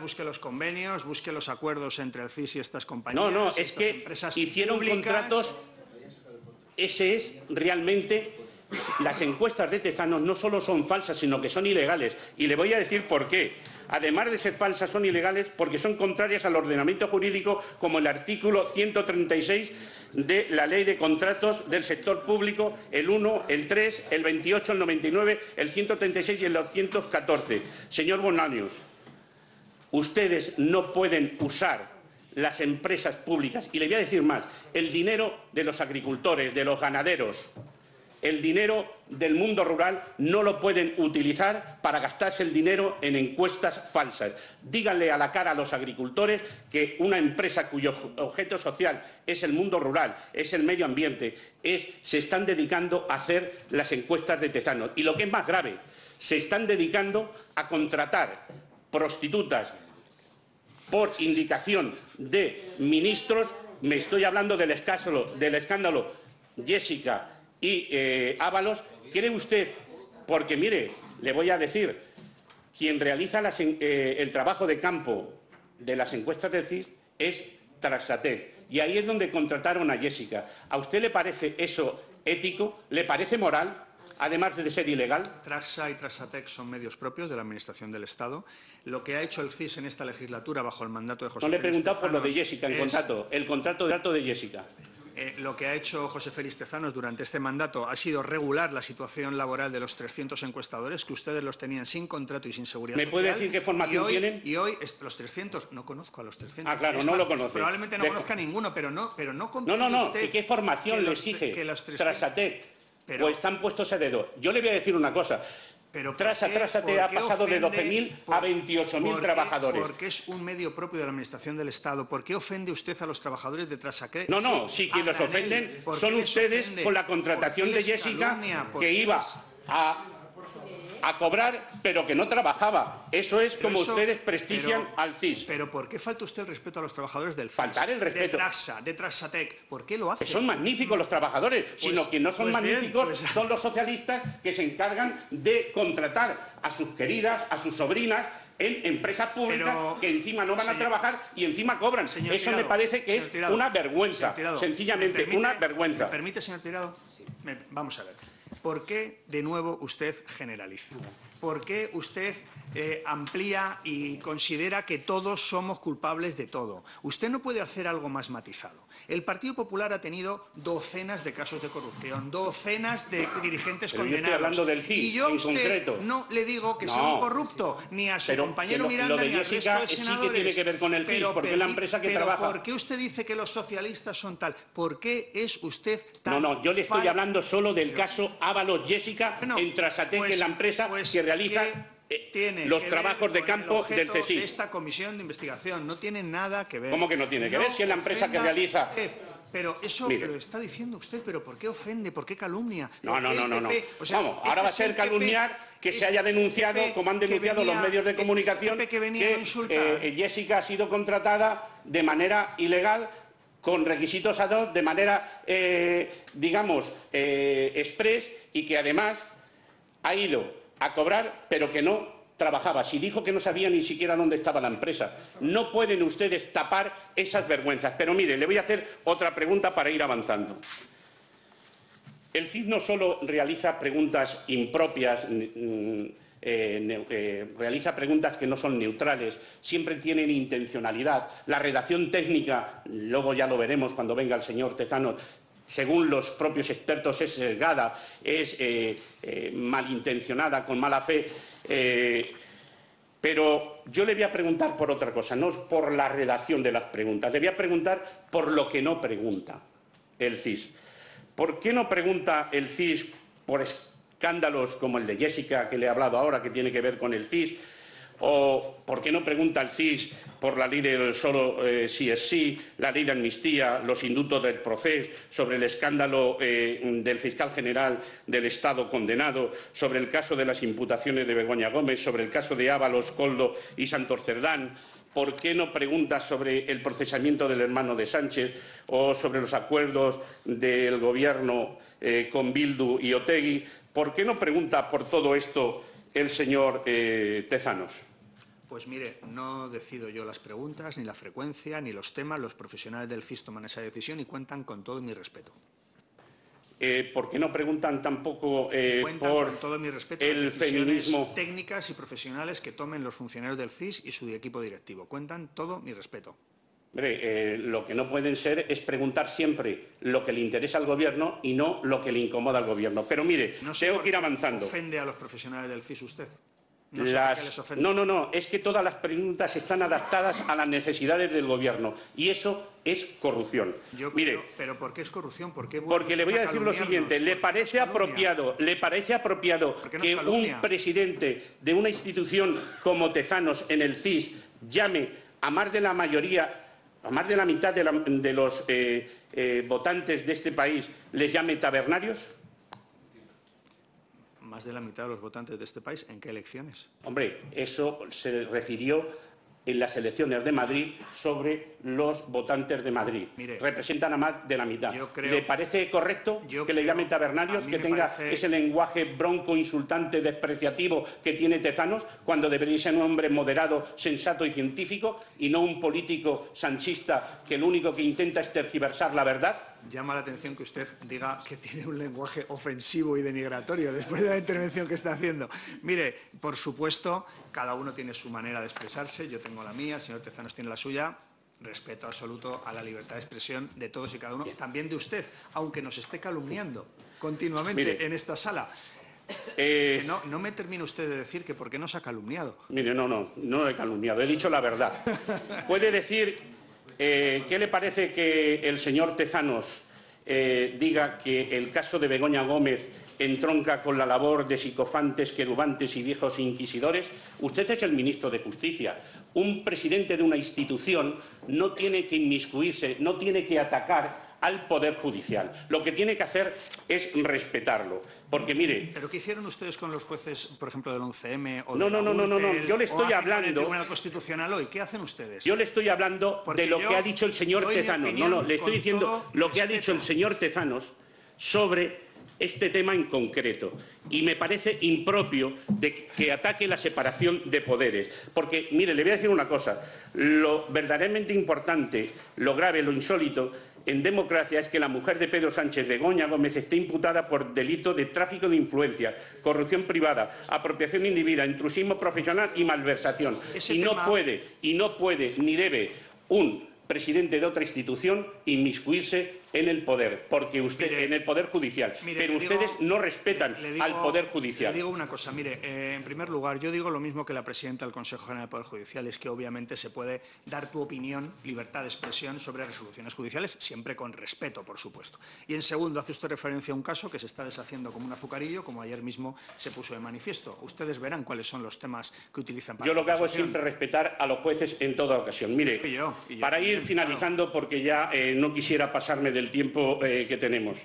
Busque los convenios, busque los acuerdos entre el CIS y estas compañías. No, es que hicieron contratos. Ese es realmente... Las encuestas de Tezanos no solo son falsas, sino que son ilegales. Y le voy a decir por qué. Además de ser falsas, son ilegales porque son contrarias al ordenamiento jurídico, como el artículo 136 de la Ley de Contratos del Sector Público, el 1, el 3, el 28, el 99, el 136 y el 214. Señor Bolaños, ustedes no pueden usar las empresas públicas, y le voy a decir más, el dinero de los agricultores, de los ganaderos, el dinero del mundo rural no lo pueden utilizar para gastarse el dinero en encuestas falsas. Díganle a la cara a los agricultores que una empresa cuyo objeto social es el mundo rural, es el medio ambiente, se están dedicando a hacer las encuestas de Tezanos. Y lo que es más grave, se están dedicando a contratar prostitutas por indicación de ministros. Me estoy hablando del escándalo Jessica y Ábalos. ¿Cree usted? Porque, mire, le voy a decir, quien realiza el trabajo de campo de las encuestas del CIS es Trasatec. Y ahí es donde contrataron a Jessica. ¿A usted le parece eso ético? ¿Le parece moral? además de ser ilegal? Traxa y Trasatec son medios propios de la Administración del Estado. Lo que ha hecho el CIS en esta legislatura bajo el mandato de José No le he Félix preguntado por lo de Tezanos Jessica, el contrato de Jessica. Lo que ha hecho José Félix Tezanos durante este mandato ha sido regular la situación laboral de los 300 encuestadores, que ustedes los tenían sin contrato y sin seguridad social. ¿Me puede decir qué formación tienen? Y hoy los 300, no conozco a los 300. Ah, claro, no lo conoce. Probablemente no conozca a ninguno, pero no compite No. usted ¿Y qué formación le exige Trasatec? O están puestos a dedo. Yo le voy a decir una cosa. Pero Trasatec ha pasado de 12.000 a 28.000 trabajadores. Porque es un medio propio de la Administración del Estado. ¿Por qué ofende usted a los trabajadores de Trasatec? No, sí que los ofenden son ustedes con la contratación de Jessica, que iba a cobrar, pero que no trabajaba. Eso es como ustedes prestigian al CIS. Pero ¿por qué falta usted el respeto a los trabajadores del CIS? Faltar el respeto. De Trasatec. ¿Por qué lo hace? Que son magníficos los trabajadores, sino que no son magníficos son los socialistas que se encargan de contratar a sus queridas, a sus sobrinas, en empresas públicas que encima no van a trabajar y encima cobran. Eso Tirado, me parece que es Tirado, una vergüenza, sencillamente una vergüenza. ¿Me permite, señor Tirado? Sí. Vamos a ver. ¿Por qué, de nuevo, usted generaliza? ¿Por qué usted amplía y considera que todos somos culpables de todo? Usted no puede hacer algo más matizado. El Partido Popular ha tenido docenas de casos de corrupción, docenas de dirigentes Pero condenados. yo estoy hablando del CIS, y yo a en usted concreto. no le digo que sea un corrupto, ni a su compañero Miranda, lo de ni al Jessica resto de sí senadores. que tiene que ver con el CIS, porque es la empresa que trabaja. ¿Por qué usted dice que los socialistas son tal? ¿Por qué es usted tan... No, yo le estoy hablando solo del caso Ábalos Jessica en Trasatec, que es la empresa que realiza los trabajos de campo del CSIC. De esta comisión de investigación no tiene nada que ver. ¿Cómo que no tiene que ver? Si es la empresa que realiza... Pero eso lo está diciendo usted, pero ¿por qué ofende? ¿Por qué calumnia? No. Vamos, ahora va a ser calumniar que se haya denunciado, como han denunciado los medios de comunicación, que Jessica ha sido contratada de manera ilegal, con requisitos ad hoc, de manera, express, y que además ha ido a cobrar, pero que no trabajaba. Si dijo que no sabía ni siquiera dónde estaba la empresa. No pueden ustedes tapar esas vergüenzas. Pero mire, le voy a hacer otra pregunta para ir avanzando. El CIS no solo realiza preguntas impropias, realiza preguntas que no son neutrales, siempre tienen intencionalidad. La redacción técnica, luego ya lo veremos cuando venga el señor Tezanos, según los propios expertos es sesgada, es malintencionada, con mala fe. Pero yo le voy a preguntar por otra cosa, no por la redacción de las preguntas. Le voy a preguntar por lo que no pregunta el CIS. ¿Por qué no pregunta el CIS por escándalos como el de Jessica, que le he hablado ahora, que tiene que ver con el CIS? ¿O por qué no pregunta el CIS por la ley del solo sí es sí, la ley de amnistía, los indultos del Procés, sobre el escándalo del fiscal general del Estado condenado, sobre el caso de las imputaciones de Begoña Gómez, sobre el caso de Ábalos, Koldo y Santos Cerdán? ¿Por qué no pregunta sobre el procesamiento del hermano de Sánchez o sobre los acuerdos del Gobierno con Bildu y Otegi? ¿Por qué no pregunta por todo esto el señor Tezanos? Pues mire, no decido yo las preguntas, ni la frecuencia, ni los temas. Los profesionales del CIS toman esa decisión y cuentan con todo mi respeto. ¿Por qué no preguntan tampoco por con todo mi respeto el feminismo técnicas y profesionales que tomen los funcionarios del CIS y su equipo directivo? Cuentan todo mi respeto. Hombre, lo que no pueden ser es preguntar siempre lo que le interesa al Gobierno y no lo que le incomoda al Gobierno. Pero mire, tengo que ir avanzando. ¿Ofende a los profesionales del CIS usted? No, es que todas las preguntas están adaptadas a las necesidades del Gobierno y eso es corrupción. ¿Pero por qué es corrupción? Porque le voy a decir lo siguiente, ¿le parece apropiado que un presidente de una institución como Tezanos en el CIS llame a más de la mayoría, a más de la mitad de los votantes de este país, les llame tabernarios? ¿Más de la mitad de los votantes de este país? ¿En qué elecciones? Hombre, eso se refirió en las elecciones de Madrid sobre los votantes de Madrid. Mire, representan a más de la mitad. ¿Le parece correcto que le llamen tabernarios, que tenga ese lenguaje bronco, insultante, despreciativo que tiene Tezanos, cuando debería ser un hombre moderado, sensato y científico, y no un político sanchista que lo único que intenta es tergiversar la verdad? llama la atención que usted diga que tiene un lenguaje ofensivo y denigratorio después de la intervención que está haciendo. Mire, por supuesto, cada uno tiene su manera de expresarse. Yo tengo la mía, el señor Tezanos tiene la suya. Respeto absoluto a la libertad de expresión de todos y cada uno, también de usted, aunque nos esté calumniando continuamente en esta sala. No me termine usted de decir que por qué nos ha calumniado. Mire, no he calumniado, he dicho la verdad. Puede decir, ¿qué le parece que el señor Tezanos diga que el caso de Begoña Gómez entronca con la labor de psicofantes, querubantes y viejos inquisidores? Usted es el ministro de Justicia. Un presidente de una institución no tiene que inmiscuirse, no tiene que atacar al Poder Judicial. Lo que tiene que hacer es respetarlo. Porque, mire... ¿Pero qué hicieron ustedes con los jueces, por ejemplo, del 11M o No. Yo le estoy hablando... del Tribunal Constitucional hoy? ¿Qué hacen ustedes? Yo le estoy hablando de lo que ha dicho el señor Tezanos. Le estoy diciendo lo que ha dicho el señor Tezanos sobre este tema en concreto. Y me parece impropio de que ataque la separación de poderes. Porque, mire, le voy a decir una cosa. Lo verdaderamente importante, lo grave, lo insólito en democracia es que la mujer de Pedro Sánchez, Begoña Gómez, esté imputada por delito de tráfico de influencia, corrupción privada, apropiación indebida, intrusismo profesional y malversación. No puede ni debe un presidente de otra institución inmiscuirse en el poder, porque usted en el Poder Judicial, pero ustedes no respetan al Poder Judicial. Le digo una cosa, mire, en primer lugar, yo digo lo mismo que la presidenta del Consejo General del Poder Judicial, es que obviamente se puede dar tu opinión, libertad de expresión sobre resoluciones judiciales, siempre con respeto, por supuesto. Y en segundo, hace usted referencia a un caso que se está deshaciendo como un azucarillo, como ayer mismo se puso de manifiesto. Ustedes verán cuáles son los temas que utilizan para... Yo lo que hago es siempre respetar a los jueces en toda ocasión. Mire, para ir finalizando, porque ya no quisiera pasarme del tiempo que tenemos.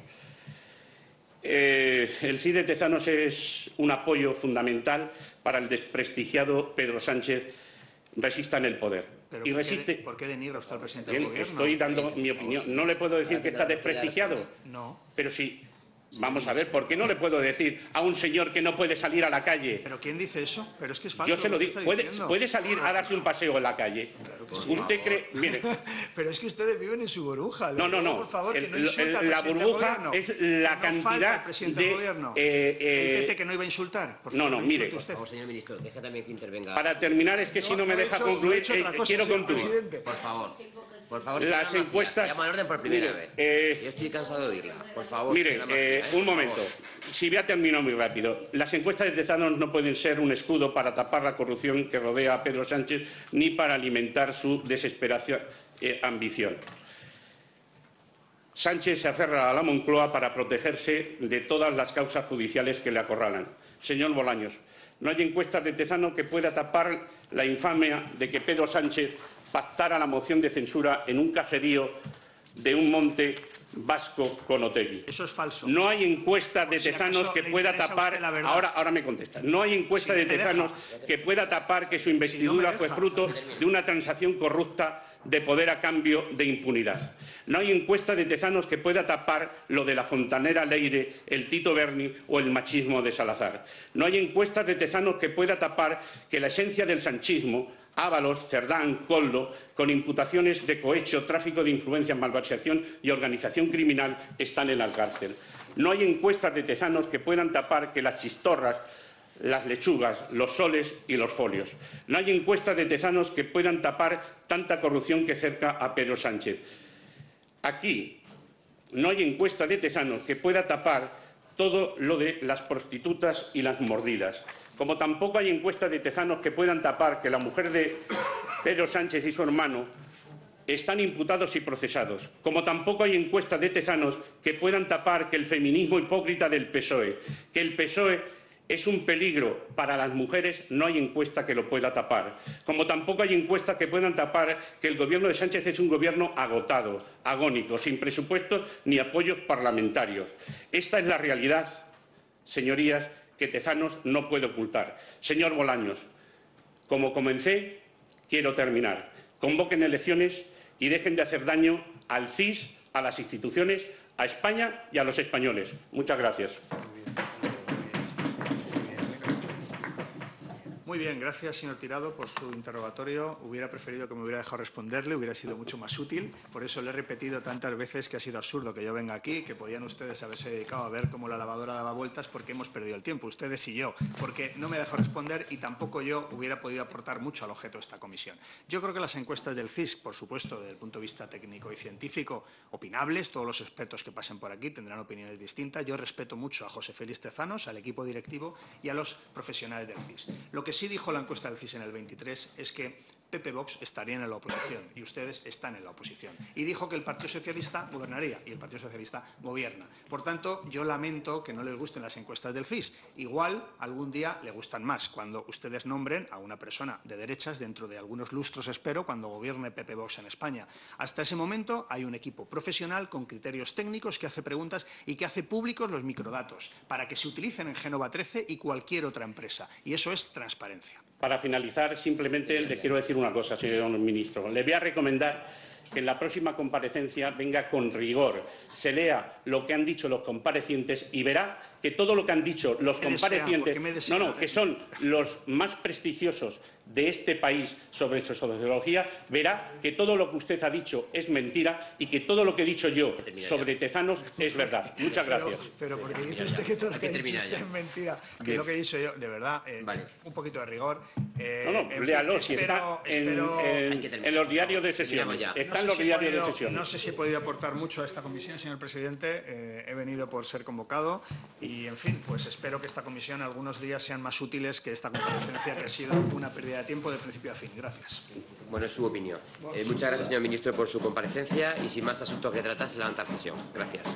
El CIS de Tezanos es un apoyo fundamental para el desprestigiado Pedro Sánchez resista en el poder. Pero y resiste. ¿Por qué denigra usted al presidente del Gobierno? Estoy dando mi opinión. ¿No le puedo decir que está desprestigiado? No. Pero sí. Vamos a ver, ¿por qué no le puedo decir a un señor que no puede salir a la calle? ¿Pero quién dice eso? Pero es que es falso. Yo se lo digo. ¿Puede salir a darse un paseo en la calle? Claro que sí. ¿Usted cree? Mire. Pero es que ustedes viven en su burbuja. No. Por favor, que no insulta al la presidente burbuja del Gobierno. es la cantidad al presidente del Gobierno. el PP que no iba a insultar. Por favor, mire. usted. Por favor, señor ministro, deje también que intervenga. Para terminar, es que si no me deja concluir, quiero concluir. Por favor, las encuestas... Llama al orden por primera vez. Yo estoy cansado de oírla. Por favor. Mire, un momento. Si voy a terminar muy rápido. Las encuestas de Tezanos no pueden ser un escudo para tapar la corrupción que rodea a Pedro Sánchez ni para alimentar su desesperación, ambición. Sánchez se aferra a la Moncloa para protegerse de todas las causas judiciales que le acorralan. Señor Bolaños, no hay encuestas de Tezanos que pueda tapar la infamia de que Pedro Sánchez pactara la moción de censura en un caserío de un monte vasco con Otegi. Eso es falso. No hay encuesta de Tezanos que pueda tapar... Ahora me contesta. No hay encuesta de Tezanos que pueda tapar que su investidura fue fruto de una transacción corrupta de poder a cambio de impunidad. No hay encuesta de Tezanos que pueda tapar lo de la fontanera Leire, el Tito Berni o el machismo de Salazar. No hay encuestas de Tezanos que pueda tapar que la esencia del sanchismo, Ábalos, Cerdán, Koldo, con imputaciones de cohecho, tráfico de influencias, malversación y organización criminal, están en la cárcel. No hay encuestas de Tezanos que puedan tapar que las chistorras, las lechugas, los soles y los folios. No hay encuestas de Tezanos que puedan tapar tanta corrupción que cerca a Pedro Sánchez. Aquí no hay encuesta de Tezanos que pueda tapar todo lo de las prostitutas y las mordidas. Como tampoco hay encuestas de Tezanos que puedan tapar que la mujer de Pedro Sánchez y su hermano están imputados y procesados. Como tampoco hay encuestas de Tezanos que puedan tapar que el feminismo hipócrita del PSOE, que el PSOE es un peligro para las mujeres, no hay encuesta que lo pueda tapar. Como tampoco hay encuestas que puedan tapar que el Gobierno de Sánchez es un gobierno agotado, agónico, sin presupuestos ni apoyos parlamentarios. Esta es la realidad, señorías, que Tezanos no puede ocultar. Señor Bolaños, como comencé, quiero terminar. Convoquen elecciones y dejen de hacer daño al CIS, a las instituciones, a España y a los españoles. Muchas gracias. Muy bien, gracias, señor Tirado, por su interrogatorio. Hubiera preferido que me hubiera dejado responderle, hubiera sido mucho más útil. Por eso le he repetido tantas veces que ha sido absurdo que yo venga aquí, que podían ustedes haberse dedicado a ver cómo la lavadora daba vueltas, porque hemos perdido el tiempo, ustedes y yo, porque no me dejó responder y tampoco yo hubiera podido aportar mucho al objeto de esta comisión. Yo creo que las encuestas del CIS, por supuesto, desde el punto de vista técnico y científico, opinables, todos los expertos que pasen por aquí tendrán opiniones distintas. Yo respeto mucho a José Félix Tezanos, al equipo directivo y a los profesionales del CIS. Lo que sí dijo la encuesta del CIS en el 23 es que PP Vox estarían en la oposición y ustedes están en la oposición. Y dijo que el Partido Socialista gobernaría y el Partido Socialista gobierna. Por tanto, yo lamento que no les gusten las encuestas del CIS. Igual algún día le gustan más cuando ustedes nombren a una persona de derechas dentro de algunos lustros, espero, cuando gobierne PP Vox en España. Hasta ese momento hay un equipo profesional con criterios técnicos que hace preguntas y que hace públicos los microdatos para que se utilicen en Génova 13 y cualquier otra empresa. Y eso es transparencia. Para finalizar, simplemente le quiero decir una cosa, señor ministro. Le voy a recomendar que en la próxima comparecencia venga con rigor, se lea lo que han dicho los comparecientes y verá que todo lo que han dicho los comparecientes, que son los más prestigiosos de este país sobre su sociología, verá que todo lo que usted ha dicho es mentira y que todo lo que he dicho yo sobre Tezanos es verdad. Muchas gracias. Pero porque dice usted que todo lo que ha dicho usted es mentira, que lo que he dicho yo, de verdad, un poquito de rigor. Léalo, si está en los diarios de sesiones. Está en los diarios de sesiones. No sé si he podido aportar mucho a esta comisión, señor presidente. He venido por ser convocado y, en fin, pues espero que esta comisión algunos días sean más útiles que esta comparecencia, que ha sido una pérdida de tiempo de principio a fin. Gracias. Bueno, es su opinión. Muchas gracias, señor ministro, por su comparecencia y sin más asuntos que tratar, se levanta la sesión. Gracias.